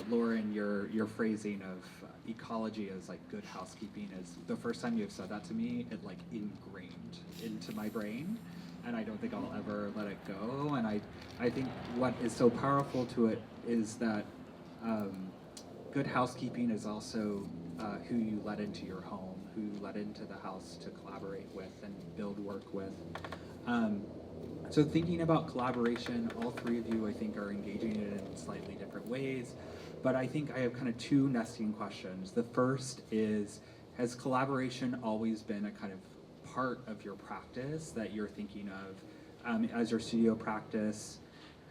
Lauren, your phrasing of ecology as like good housekeeping is, the first time you've said that to me, it like ingrained into my brain, and I don't think I'll ever let it go. And I think what is so powerful to it is that good housekeeping is also who you let into your home who let into the house to collaborate with and build work with. So thinking about collaboration, all three of you, I think, are engaging in it in slightly different ways, but I think I have kind of two nesting questions. The first is, has collaboration always been a kind of part of your practice that you're thinking of as your studio practice?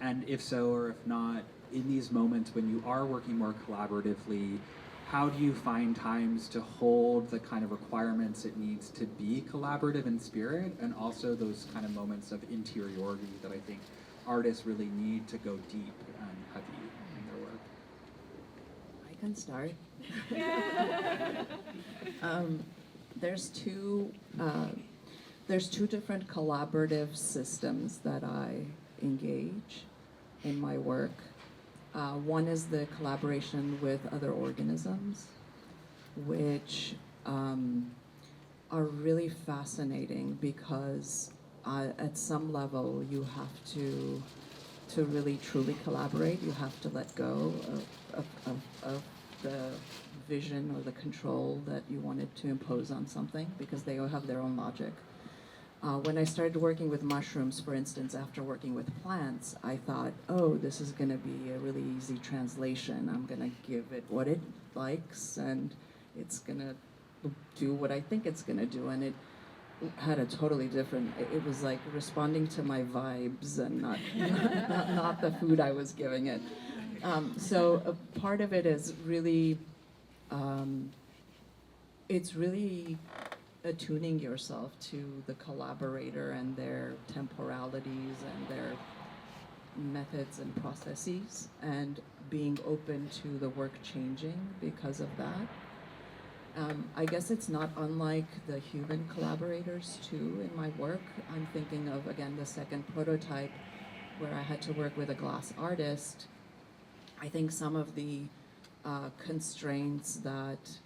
And if so, or if not, in these moments when you are working more collaboratively, how do you find times to hold the kind of requirements it needs to be collaborative in spirit, and also those kind of moments of interiority that I think artists really need to go deep and heavy in their work? I can start. There's two different collaborative systems that I engage in my work. One is the collaboration with other organisms, which are really fascinating because at some level you have to really truly collaborate. You have to let go of the vision or the control that you wanted to impose on something, because they all have their own logic. When I started working with mushrooms, for instance, after working with plants, I thought, oh, this is going to be a really easy translation. I'm going to give it what it likes, and it's going to do what I think it's going to do. And it had a totally different, it was like responding to my vibes and not the food I was giving it. So a part of it is really, it's really attuning yourself to the collaborator and their temporalities and their methods and processes, and being open to the work changing because of that. I guess it's not unlike the human collaborators too in my work. I'm thinking of, again, the second prototype where I had to work with a glass artist. I think some of the constraints that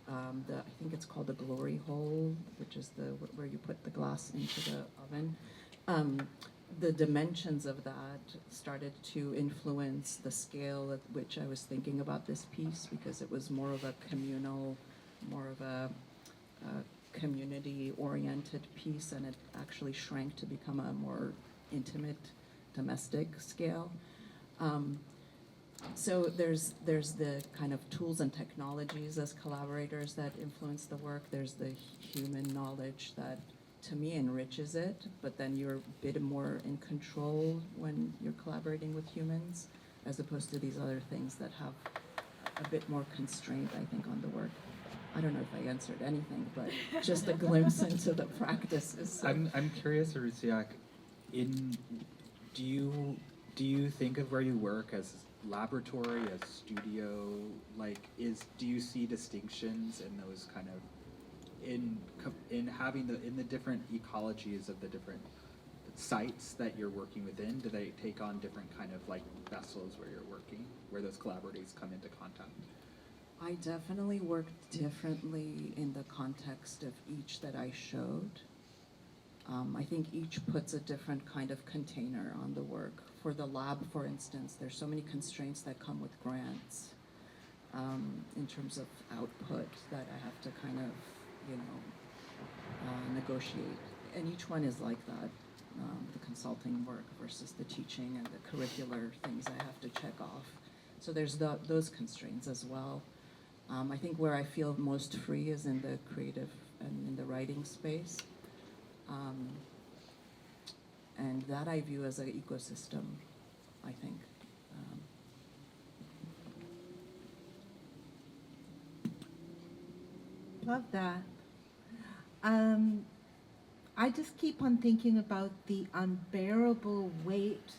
I think it's called the glory hole, which is where you put the glass into the oven. The dimensions of that started to influence the scale at which I was thinking about this piece, because it was more of a communal, more of a community-oriented piece, and it actually shrank to become a more intimate, domestic scale. So there's the kind of tools and technologies as collaborators that influence the work. There's the human knowledge that, to me, enriches it, but then you're a bit more in control when you're collaborating with humans, as opposed to these other things that have a bit more constraint, I think, on the work. I don't know if I answered anything, but just a glimpse into the practices. I'm curious, Aroussiak, do you think of where you work as laboratory, as studio? Like, do you see distinctions in those kind of in having in the different ecologies of the different sites that you're working within? Do they take on different kind of like vessels where you're working, where those collaborators come into contact? I definitely worked differently in the context of each that I showed. I think each puts a different kind of container on the work. For the lab, for instance, there's so many constraints that come with grants in terms of output that I have to kind of, negotiate. And each one is like that, the consulting work versus the teaching and the curricular things I have to check off. So there's those constraints as well. I think where I feel most free is in the creative and in the writing space. And that I view as an ecosystem, I think. Love that. I just keep on thinking about the unbearable weight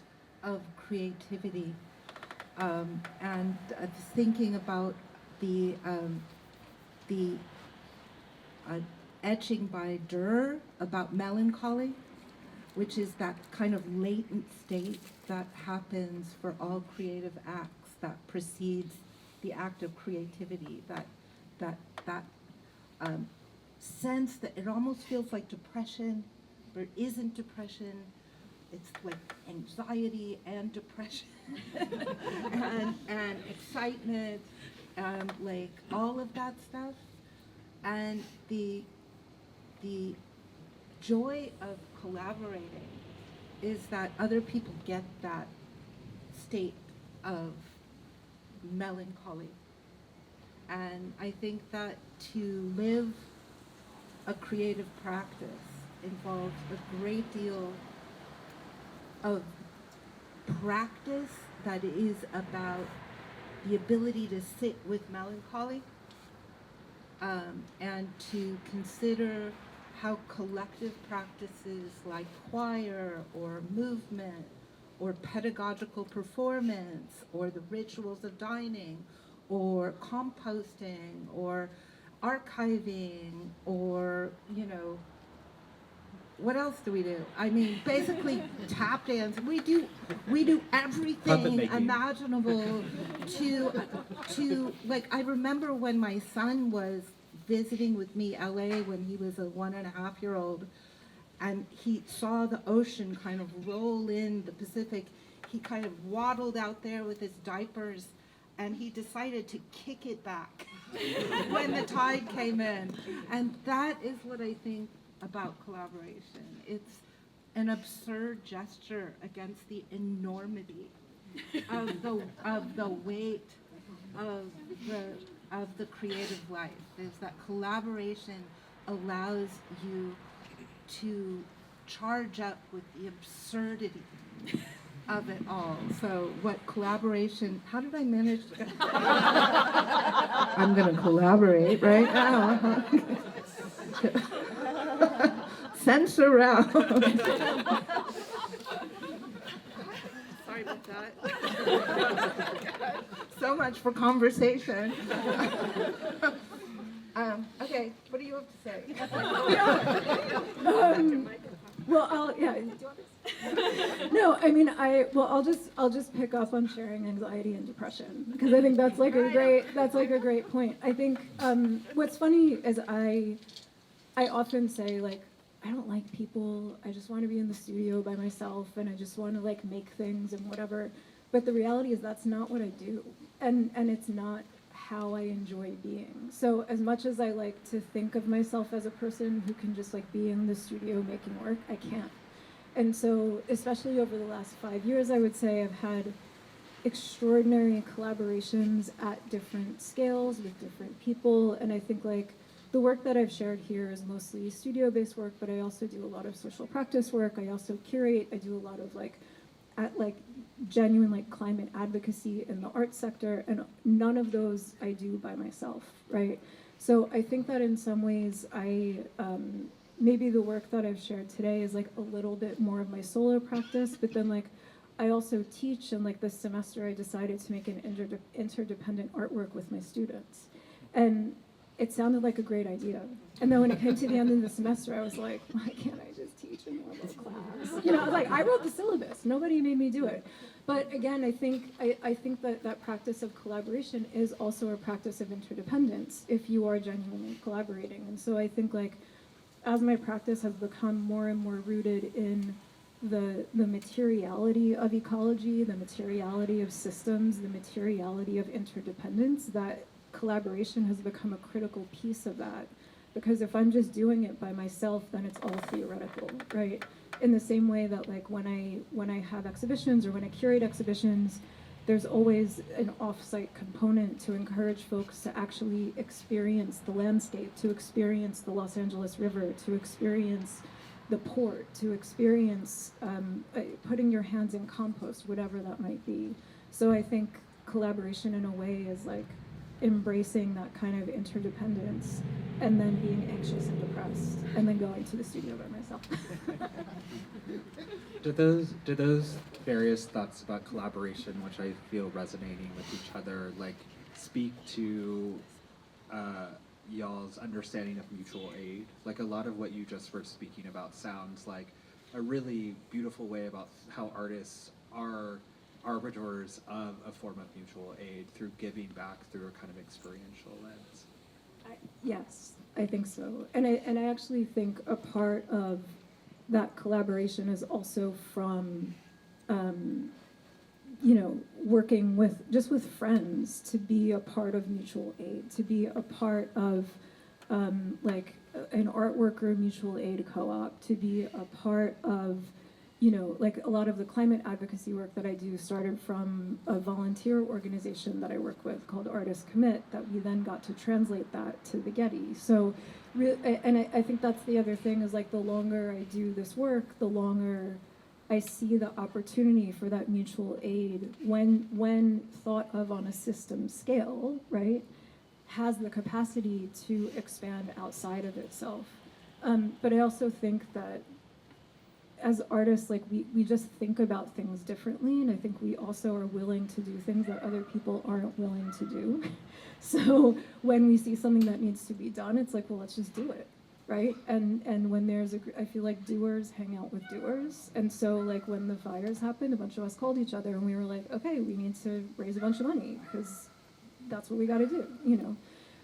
of creativity, and thinking about the etching by Durr about melancholy, which is that kind of latent state that happens for all creative acts that precedes the act of creativity, that sense that it almost feels like depression, but it isn't depression. It's like anxiety and depression and excitement and like all of that stuff. And the joy of collaborating is that other people get that state of melancholy. And I think that to live a creative practice involves a great deal of practice that is about the ability to sit with melancholy, and to consider how collective practices like choir or movement or pedagogical performance or the rituals of dining or composting or archiving or, what else do we do? I mean, basically tap dance. We do Puppet everything making. imaginable to like, I remember when my son was visiting with me LA when he was a 1.5-year-old, and he saw the ocean kind of roll in the Pacific. He kind of waddled out there with his diapers, and he decided to kick it back when the tide came in. And that is what I think about collaboration. It's an absurd gesture against the enormity of the weight of the creative life. Is that collaboration allows you to charge up with the absurdity of it all. So what collaboration, how did I manage to I'm gonna collaborate right now. Censor out. Sorry about that. So much for conversation. Okay, what do you have to say? No, I mean, I'll just pick up on sharing anxiety and depression because I think that's like a great point. I think what's funny is I often say, like, I don't like people. I just want to be in the studio by myself and I just want to like make things and whatever. But the reality is that's not what I do, and it's not how I enjoy being. So as much as I like to think of myself as a person who can just like be in the studio making work, I can't. And so especially over the last 5 years, I would say I've had extraordinary collaborations at different scales with different people. And I think like the work that I've shared here is mostly studio-based work, but I also do a lot of social practice work. I also curate. I do a lot of genuine like climate advocacy in the arts sector, and none of those I do by myself, right? So I think that in some ways maybe the work that I've shared today is like a little bit more of my solo practice, but then like I also teach, and like this semester I decided to make an interdependent artwork with my students. And it sounded like a great idea. And then when it came to the end of the semester, I was like, why can't I just teach a normal class? I was like, I wrote the syllabus. Nobody made me do it. But again, I think that practice of collaboration is also a practice of interdependence if you are genuinely collaborating. And so I think like as my practice has become more and more rooted in the materiality of ecology, the materiality of systems, the materiality of interdependence, that collaboration has become a critical piece of that. Because if I'm just doing it by myself, then it's all theoretical, right? In the same way that like when I have exhibitions or when I curate exhibitions, there's always an off-site component to encourage folks to actually experience the landscape, to experience the Los Angeles River, to experience the port, to experience putting your hands in compost, whatever that might be. So I think collaboration in a way is like embracing that kind of interdependence and then being anxious and depressed and then going to the studio by myself. Do those various thoughts about collaboration, which I feel resonating with each other, like speak to y'all's understanding of mutual aid? Like a lot of what you just were speaking about sounds like a really beautiful way about how artists are arbiters of a form of mutual aid through giving back through a kind of experiential lens. Yes, I think so. And I actually think a part of that collaboration is also from, working with friends to be a part of mutual aid, to be a part of like an artwork or a mutual aid co-op, to be a part of, you know, like a lot of the climate advocacy work that I do started from a volunteer organization that I work with called Artists Commit, that we then got to translate that to the Getty. So, I think that's the other thing, is like the longer I do this work, the longer I see the opportunity for that mutual aid when thought of on a system scale, right, has the capacity to expand outside of itself. But I also think that as artists, like we just think about things differently, and I think we also are willing to do things that other people aren't willing to do. So when we see something that needs to be done, it's like, well, let's just do it, right? And when there's I feel like doers hang out with doers, and so like when the fires happened, a bunch of us called each other and we were like, okay, we need to raise a bunch of money because that's what we got to do, you know.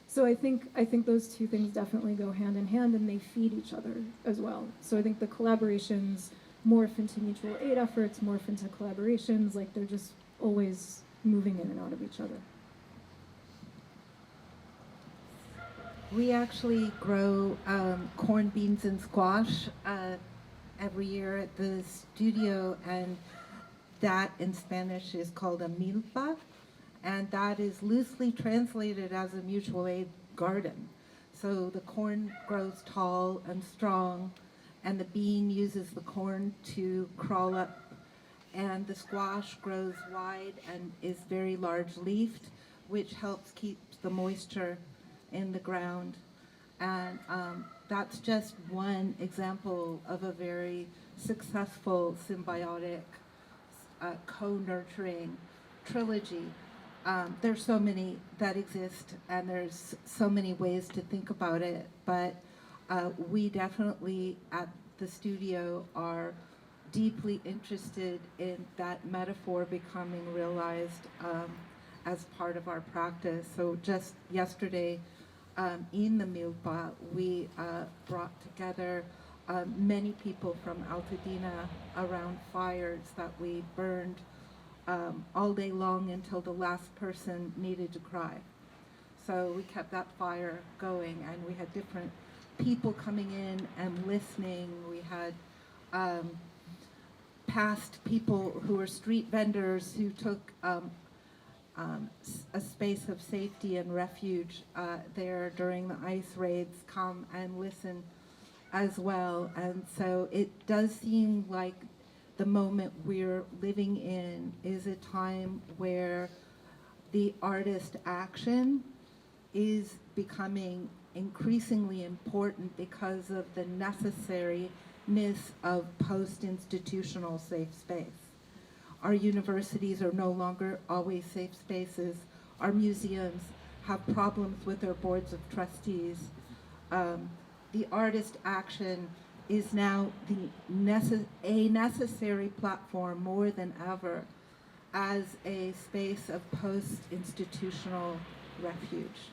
So I think those two things definitely go hand in hand, and they feed each other as well. So I think the collaborations morph into mutual aid efforts, morph into collaborations, like they're just always moving in and out of each other. We actually grow corn, beans, and squash every year at the studio, and that in Spanish is called a milpa, and that is loosely translated as a mutual aid garden. So the corn grows tall and strong, and the bean uses the corn to crawl up, and the squash grows wide and is very large leafed, which helps keep the moisture in the ground. And that's just one example of a very successful symbiotic co-nurturing trilogy. There's so many that exist, and there's so many ways to think about it, but we definitely at the studio are deeply interested in that metaphor becoming realized as part of our practice. So just yesterday in the Milpa, we brought together many people from Altadena around fires that we burned all day long until the last person needed to cry. So we kept that fire going, and we had different people coming in and listening. We had past people who were street vendors who took a space of safety and refuge there during the ice raids come and listen as well. And so it does seem like the moment we're living in is a time where the artist action is becoming increasingly important because of the necessariness of post-institutional safe space. Our universities are no longer always safe spaces. Our museums have problems with their boards of trustees. The artist action is now a necessary platform more than ever as a space of post-institutional refuge.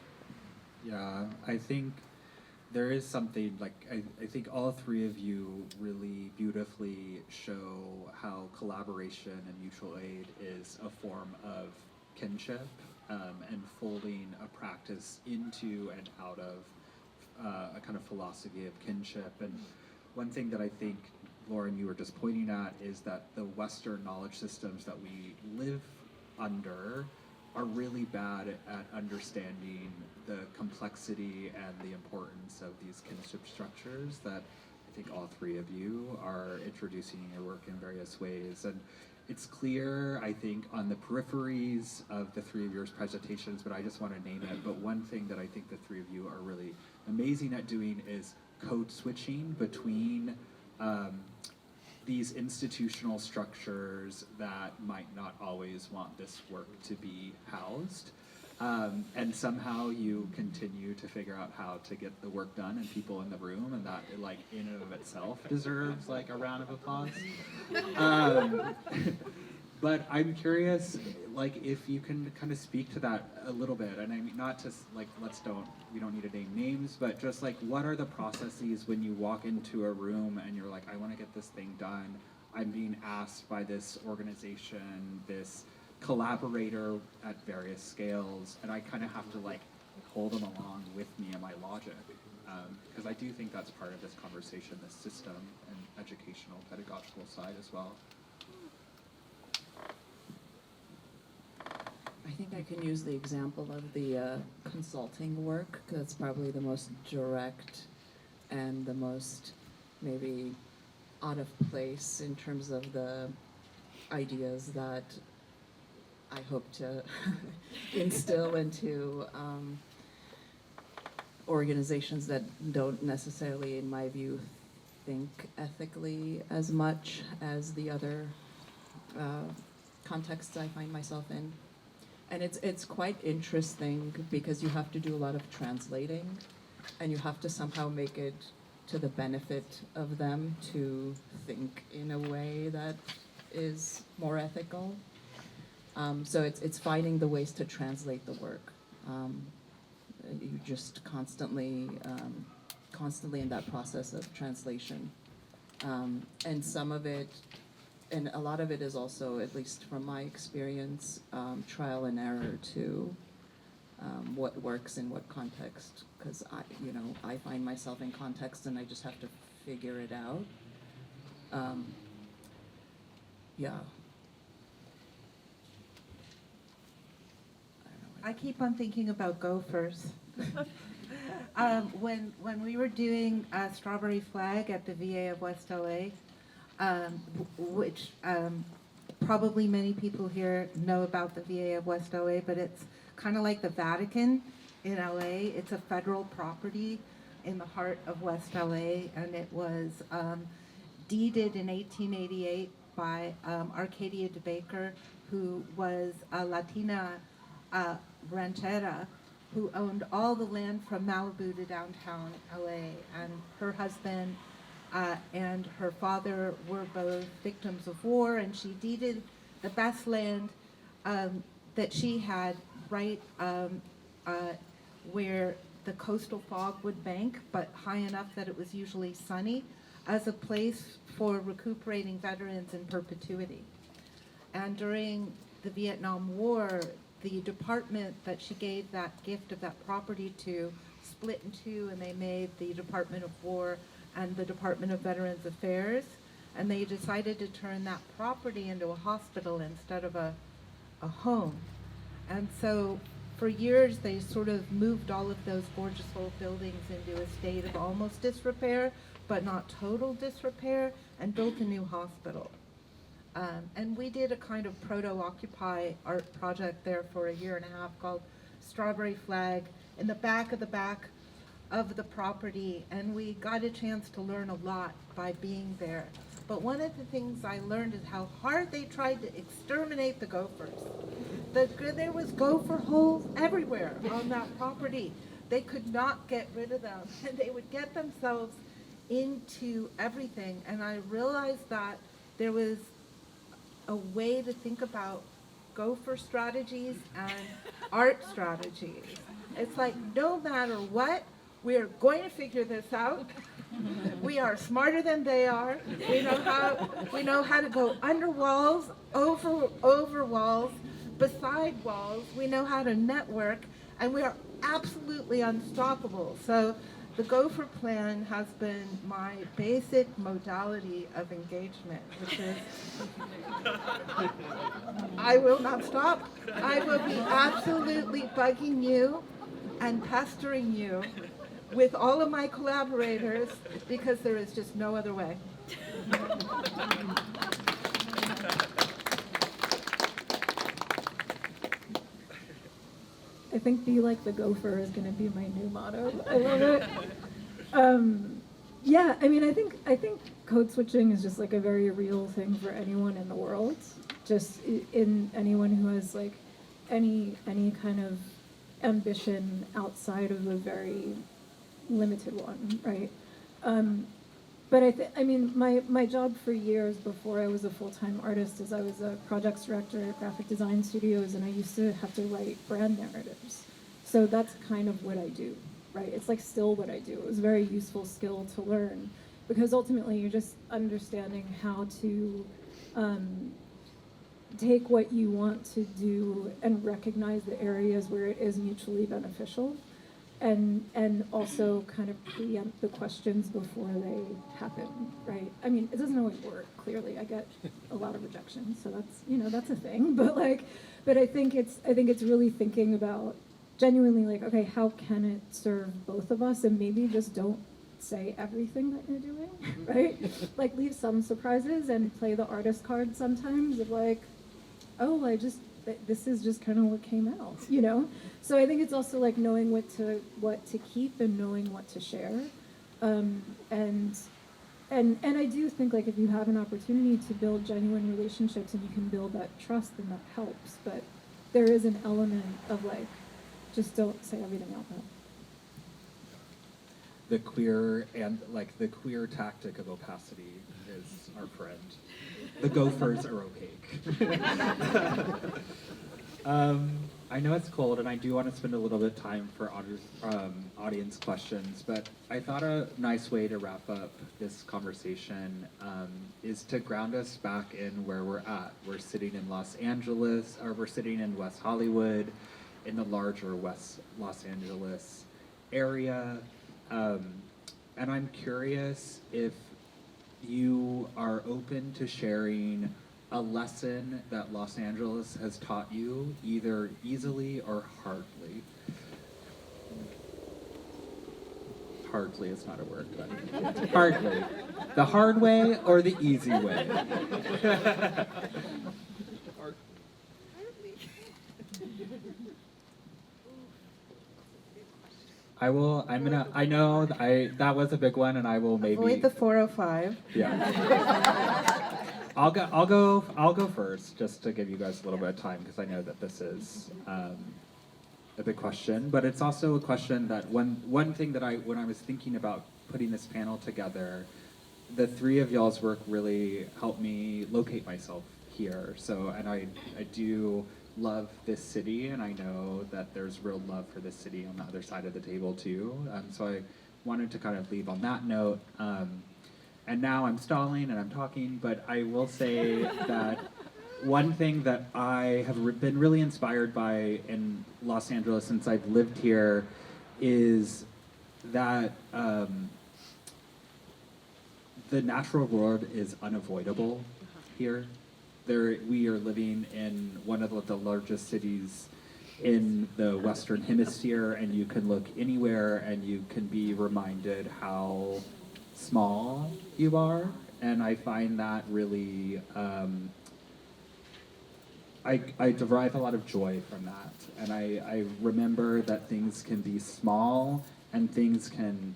Yeah, I think there is something, like, I think all three of you really beautifully show how collaboration and mutual aid is a form of kinship, and folding a practice into and out of a kind of philosophy of kinship. And one thing that I think, Lauren, you were just pointing at is that the Western knowledge systems that we live under are really bad at understanding the complexity and the importance of these kinship structures that I think all three of you are introducing in your work in various ways. And it's clear, I think, on the peripheries of the three of your presentations, but I just want to name it. But one thing that I think the three of you are really amazing at doing is code switching between these institutional structures that might not always want this work to be housed. And somehow you continue to figure out how to get the work done and people in the room, and that, like, in and of itself deserves like a round of applause. But I'm curious, like, if you can kind of speak to that a little bit, and I mean, not to, like, we don't need to name names, but just like, what are the processes when you walk into a room and you're like, I want to get this thing done, I'm being asked by this organization, this collaborator at various scales, and I kind of have to, like, pull them along with me in my logic, because I do think that's part of this conversation, this system and educational, pedagogical side as well. I think I can use the example of the consulting work, 'cause that's probably the most direct and the most maybe out of place in terms of the ideas that I hope to instill into organizations that don't necessarily, in my view, think ethically as much as the other contexts I find myself in. And it's quite interesting because you have to do a lot of translating, and you have to somehow make it to the benefit of them to think in a way that is more ethical. So it's finding the ways to translate the work. You just constantly in that process of translation. And some of it, and a lot of it is also, at least from my experience, trial and error too. What works in what context? Because I find myself in context and I just have to figure it out. Yeah. I keep on thinking about gophers. When we were doing Strawberry Flag at the VA of West LA, which probably many people here know about the VA of West LA, but it's kind of like the Vatican in LA. It's a federal property in the heart of West LA, and it was deeded in 1888 by Arcadia de Baker, who was a Latina ranchera who owned all the land from Malibu to downtown LA, and her husband and her father were both victims of war, and she deeded the best land that she had right where the coastal fog would bank, but high enough that it was usually sunny, as a place for recuperating veterans in perpetuity. And during the Vietnam War, the department that she gave that gift of that property to split in two, and they made the Department of War and the Department of Veterans Affairs, and they decided to turn that property into a hospital instead of a home. And so for years they sort of moved all of those gorgeous old buildings into a state of almost disrepair, but not total disrepair, and built a new hospital. And we did a kind of proto-Occupy art project there for a year and a half called Strawberry Flag in the back of the property, and we got a chance to learn a lot by being there. But one of the things I learned is how hard they tried to exterminate the gophers. There was gopher holes everywhere on that property. They could not get rid of them, and they would get themselves into everything. And I realized that there was a way to think about gopher strategies and art strategies. It's like, no matter what, we're going to figure this out. We are smarter than they are. We know how to go under walls, over walls, beside walls. We know how to network, and we are absolutely unstoppable. So the gopher plan has been my basic modality of engagement, which is I will not stop. I will be absolutely bugging you and pestering you with all of my collaborators, because there is just no other way. I think "be like the gopher" is going to be my new motto. I love it. Yeah, I mean, I think code switching is just like a very real thing for anyone in the world. Just in anyone who has like any kind of ambition outside of a very limited one, right? But I mean, my job for years before I was a full-time artist is I was a projects director at graphic design studios, and I used to have to write brand narratives. So that's kind of what I do, right? It's like still what I do. It was a very useful skill to learn, because ultimately you're just understanding how to take what you want to do and recognize the areas where it is mutually beneficial. and also kind of preempt the questions before they happen, right? I mean, it doesn't always work, clearly. I get a lot of rejection, so that's a thing. But I think it's really thinking about genuinely like, okay, how can it serve both of us? And maybe just don't say everything that you're doing, right? Like leave some surprises and play the artist card sometimes of like, oh, this is just kind of what came out, you know? So I think it's also like knowing what to keep and knowing what to share. And I do think like if you have an opportunity to build genuine relationships and you can build that trust, then that helps. But there is an element of like, just don't say everything out loud. The queer tactic of opacity is our friend. The gophers are opaque. I know it's cold, and I do want to spend a little bit of time for audience questions, but I thought a nice way to wrap up this conversation is to ground us back in where we're at. We're sitting in Los Angeles, or we're sitting in West Hollywood, in the larger West Los Angeles area. And I'm curious if you are open to sharing a lesson that Los Angeles has taught you, either easily or hardly. Hardly is not a word, but hardly. The hard way or the easy way? That was a big one, and I will maybe Avoid the 405. Yeah. I'll go first, just to give you guys a little bit of time, because I know that this is a big question, but it's also a question that one thing that when I was thinking about putting this panel together, the three of y'all's work really helped me locate myself here. So, and I do love this city, and I know that there's real love for this city on the other side of the table too. So I wanted to kind of leave on that note. And now I'm stalling and I'm talking, but I will say that one thing that I have been really inspired by in Los Angeles since I've lived here is that the natural world is unavoidable here. We are living in one of the largest cities in the Western Hemisphere, and you can look anywhere and you can be reminded how small you are. And I find that really, I derive a lot of joy from that. And I remember that things can be small and things can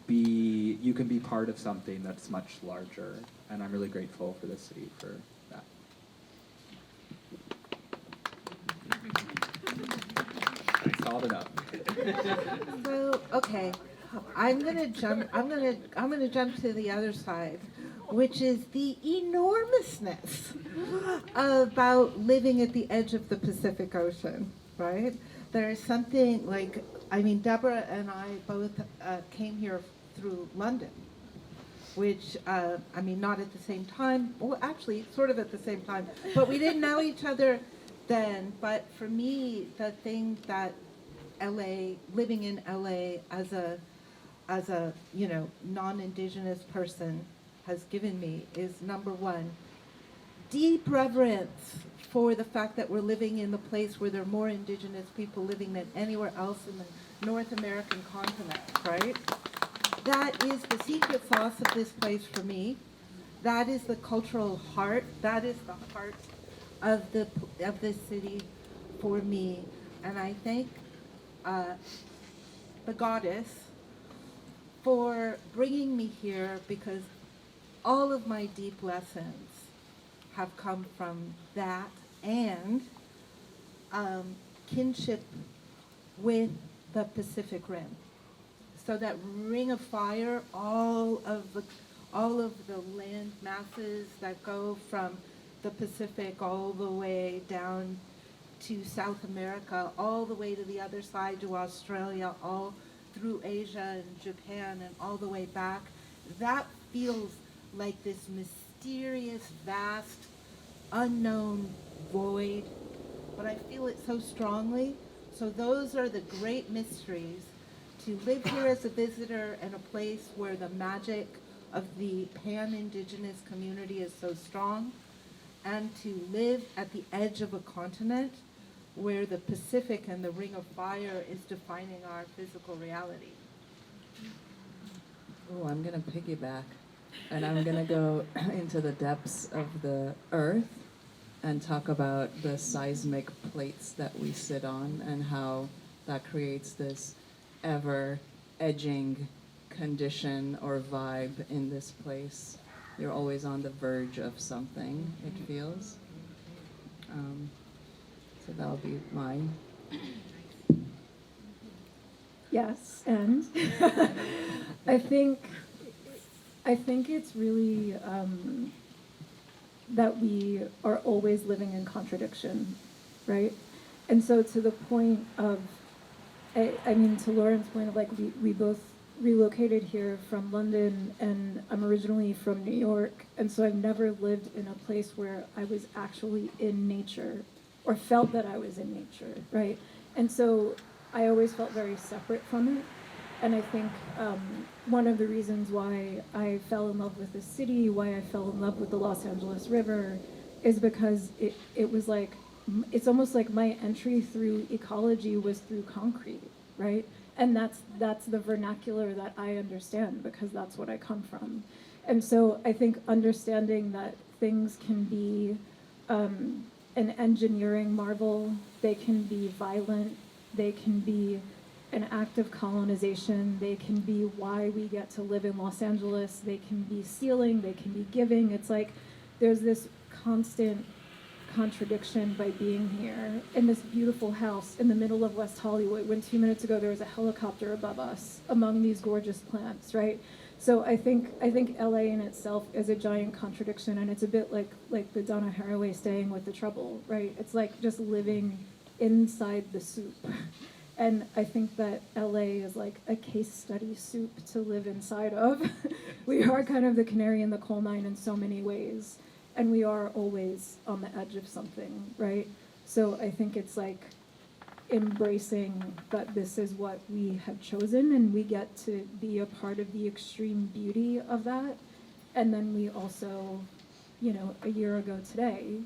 you can be part of something that's much larger. And I'm really grateful for the city for that. I stalled it up. So, okay, I'm gonna jump to the other side, which is the enormousness about living at the edge of the Pacific Ocean, right? There is something like, I mean, Debra and I both came here through London, which, I mean, not at the same time, well, actually, sort of at the same time, but we didn't know each other then. But for me, the thing that living in LA as a non-Indigenous person has given me is, number one, deep reverence for the fact that we're living in the place where there are more Indigenous people living than anywhere else in the North American continent, right? That is the secret sauce of this place for me. That is the cultural heart. That is the heart of this city for me. And I thank the goddess for bringing me here, because all of my deep lessons have come from that and kinship with the Pacific Rim. So that ring of fire, all of the land masses that go from the Pacific all the way down to South America, all the way to the other side to Australia, all through Asia and Japan and all the way back, that feels like this mysterious, vast, unknown void, but I feel it so strongly. So those are the great mysteries. To live here as a visitor in a place where the magic of the pan-Indigenous community is so strong, and to live at the edge of a continent where the Pacific and the Ring of Fire is defining our physical reality. Oh, I'm gonna piggyback, and I'm gonna go into the depths of the earth and talk about the seismic plates that we sit on and how that creates this ever edging condition or vibe in this place. You're always on the verge of something, it feels. So that'll be mine. Yes, and I think it's really that we are always living in contradiction, right? And so to the point of, I mean, to Lauren's point of like, we both relocated here from London, and I'm originally from New York, and so I've never lived in a place where I was actually in nature or felt that I was in nature, right? And so I always felt very separate from it. And I think one of the reasons why I fell in love with the city, why I fell in love with the Los Angeles River, is because it was like, it's almost like my entry through ecology was through concrete, right? And that's the vernacular that I understand because that's what I come from. And so I think understanding that things can be an engineering marvel, they can be violent, they can be an act of colonization, they can be why we get to live in Los Angeles, they can be stealing, they can be giving. It's like there's this constant contradiction by being here in this beautiful house in the middle of West Hollywood when 2 minutes ago there was a helicopter above us among these gorgeous plants, right? So I think LA in itself is a giant contradiction, and it's a bit like the Donna Haraway staying with the trouble, right? It's like just living inside the soup. And I think that LA is like a case study soup to live inside of. We are kind of the canary in the coal mine in so many ways. And we are always on the edge of something, right? So I think it's like embracing that this is what we have chosen, and we get to be a part of the extreme beauty of that. And then we also, you know, a year ago today,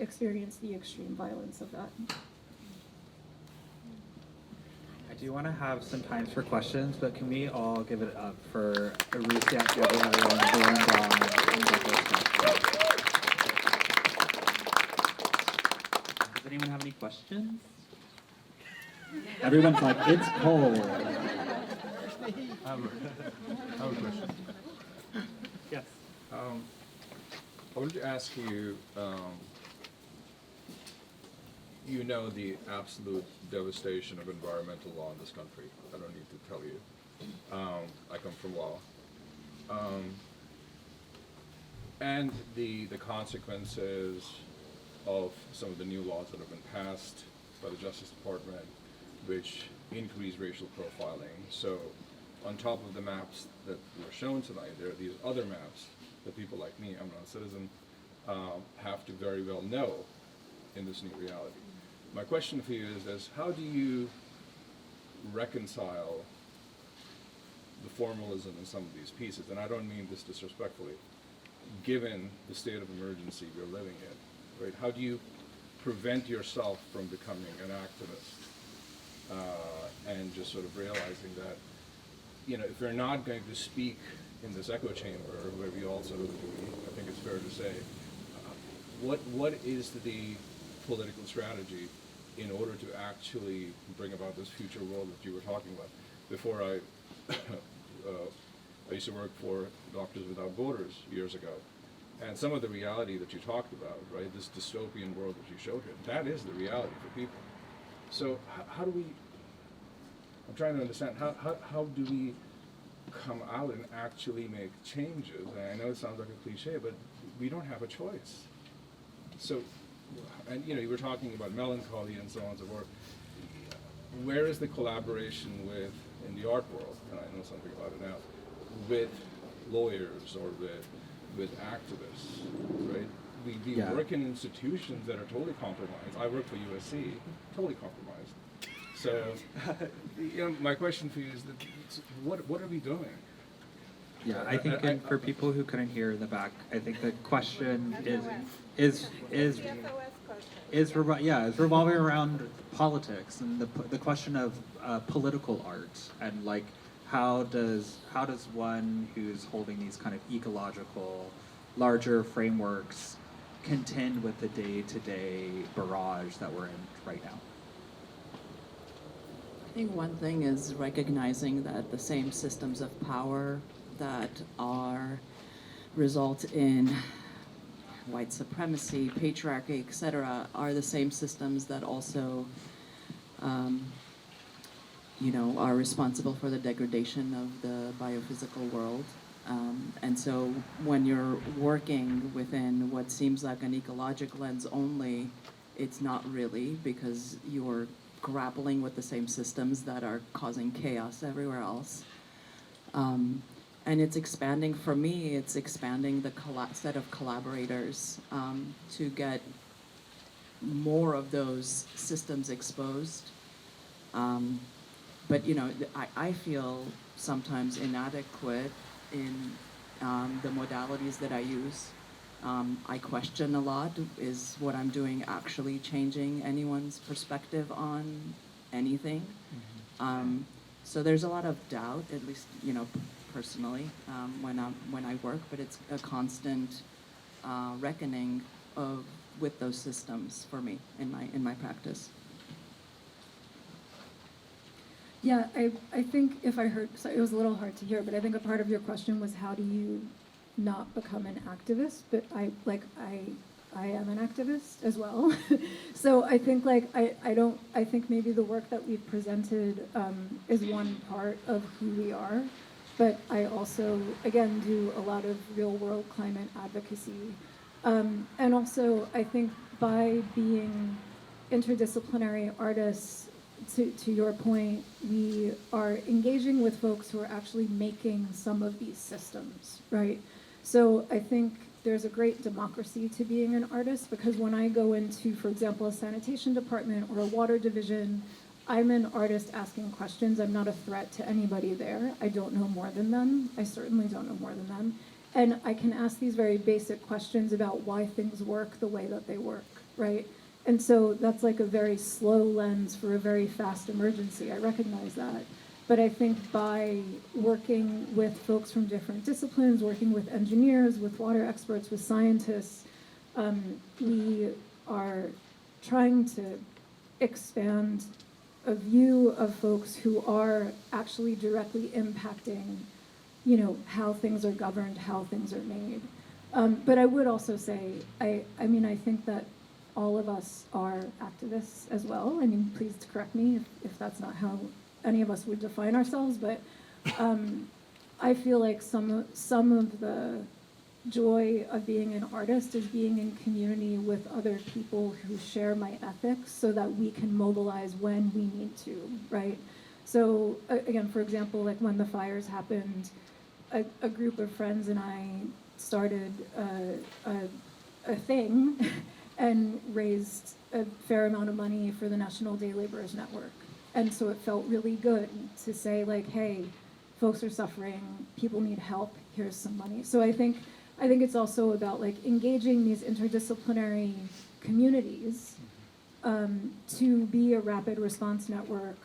experienced the extreme violence of that. I do want to have some time for questions, but can we all give it up for Aroussiak Gabrielian and Debra Scacco? Does anyone have any questions? Everyone's like, it's cold. I have a question. Yes. I wanted to ask you, you know the absolute devastation of environmental law in this country. I don't need to tell you. I come from law. And the consequences of some of the new laws that have been passed by the Justice Department, which increase racial profiling. So on top of the maps that were shown tonight, there are these other maps that people like me, I'm not a citizen, have to very well know in this new reality. My question for you is how do you reconcile the formalism in some of these pieces? And I don't mean this disrespectfully, given the state of emergency we're living in, right? How do you prevent yourself from becoming an activist and just sort of realizing that, you know, if you're not going to speak in this echo chamber where we all sort of agree, I think it's fair to say, what is the political strategy in order to actually bring about this future world that you were talking about? Before I used to work for Doctors Without Borders years ago, and some of the reality that you talked about, right, this dystopian world that you showed here, that is the reality for people. So how do we, I'm trying to understand, how do we come out and actually make changes? And I know it sounds like a cliche, but we don't have a choice. So, and you know, you were talking about melancholy and so on and so forth. Where is the collaboration with, in the art world, and I know something about it now, with lawyers or with activists, right? We work in institutions that are totally compromised. I work for USC, totally compromised. So, my question for you is that what are we doing? Yeah, I think and for people who couldn't hear in the back, I think the question is revolving around politics and the question of political art and like how does one who's holding these kind of ecological larger frameworks contend with the day-to-day barrage that we're in right now? I think one thing is recognizing that the same systems of power that result in white supremacy, patriarchy, etc., are the same systems that also, are responsible for the degradation of the biophysical world. And so when you're working within what seems like an ecological lens only, it's not really, because you're grappling with the same systems that are causing chaos everywhere else. And it's expanding, for me, it's expanding the set of collaborators to get more of those systems exposed. But, I feel sometimes inadequate in the modalities that I use. I question a lot, is what I'm doing actually changing anyone's perspective on anything? So there's a lot of doubt, at least, personally, when I work, but it's a constant reckoning with those systems for me in my practice. Yeah, I think if I heard, so it was a little hard to hear, but I think a part of your question was how do you not become an activist? But I am an activist as well. So I think I think maybe the work that we've presented is one part of who we are. But I also, again, do a lot of real-world climate advocacy. And also, I think by being interdisciplinary artists, to your point, we are engaging with folks who are actually making some of these systems, right? So I think there's a great democracy to being an artist, because when I go into, for example, a sanitation department or a water division, I'm an artist asking questions. I'm not a threat to anybody there. I don't know more than them. I certainly don't know more than them. And I can ask these very basic questions about why things work the way that they work, right? And so that's like a very slow lens for a very fast emergency. I recognize that. But I think by working with folks from different disciplines, working with engineers, with water experts, with scientists, we are trying to expand a view of folks who are actually directly impacting, how things are governed, how things are made. But I would also say, I think that all of us are activists as well. I mean, please correct me if that's not how any of us would define ourselves, but I feel like some of the joy of being an artist is being in community with other people who share my ethics so that we can mobilize when we need to, right? So again, for example, like when the fires happened, a group of friends and I started a thing and raised a fair amount of money for the National Day Laborers Network. And so it felt really good to say, like, hey, folks are suffering, people need help, here's some money. So I think it's also about like engaging these interdisciplinary communities to be a rapid response network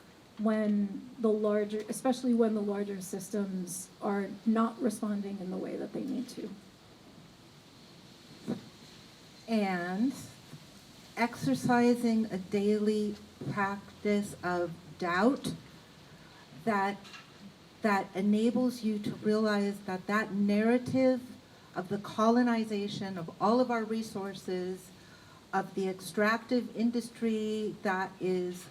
especially when the larger systems are not responding in the way that they need to. And exercising a daily practice of doubt that enables you to realize that narrative of the colonization of all of our resources, of the extractive industry that is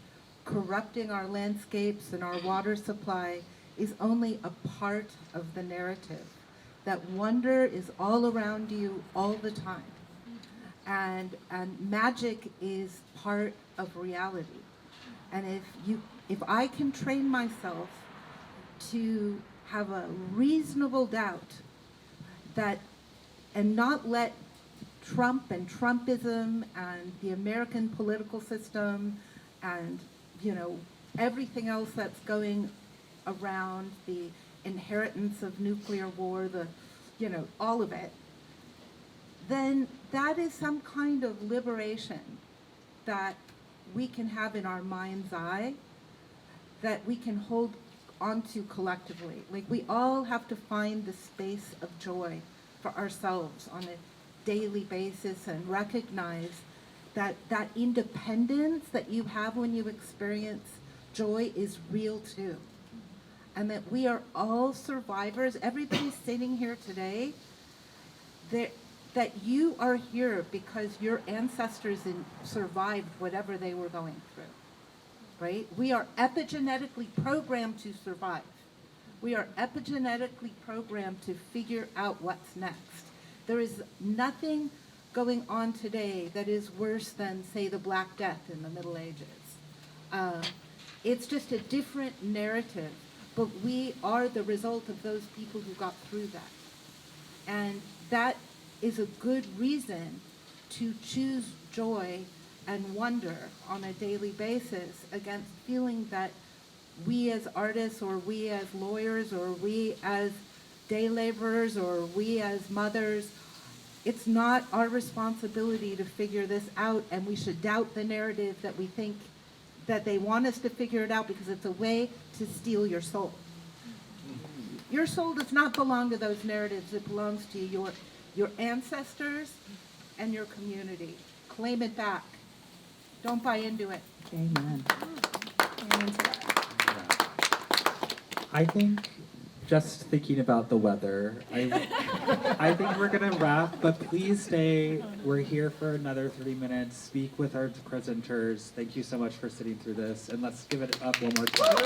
corrupting our landscapes and our water supply, is only a part of the narrative. That wonder is all around you all the time. And magic is part of reality. And if I can train myself to have a reasonable doubt and not let Trump and Trumpism and the American political system and everything else that's going around, the inheritance of nuclear war, all of it, then that is some kind of liberation that we can have in our mind's eye, that we can hold onto collectively. Like, we all have to find the space of joy for ourselves on a daily basis and recognize that that independence that you have when you experience joy is real too. And that we are all survivors. Everybody sitting here today, that you are here because your ancestors survived whatever they were going through, right? We are epigenetically programmed to survive. We are epigenetically programmed to figure out what's next. There is nothing going on today that is worse than, say, the Black Death in the Middle Ages. It's just a different narrative, but we are the result of those people who got through that. And that is a good reason to choose joy and wonder on a daily basis against feeling that we as artists, or we as lawyers, or we as day laborers, or we as mothers, it's not our responsibility to figure this out, and we should doubt the narrative that we think that they want us to figure it out, because it's a way to steal your soul. Your soul does not belong to those narratives. It belongs to your ancestors and your community. Claim it back. Don't buy into it. Amen. Amen to that. I think, just thinking about the weather, I think we're gonna wrap, but please stay. We're here for another 30 minutes. Speak with our presenters. Thank you so much for sitting through this, and let's give it up one more time.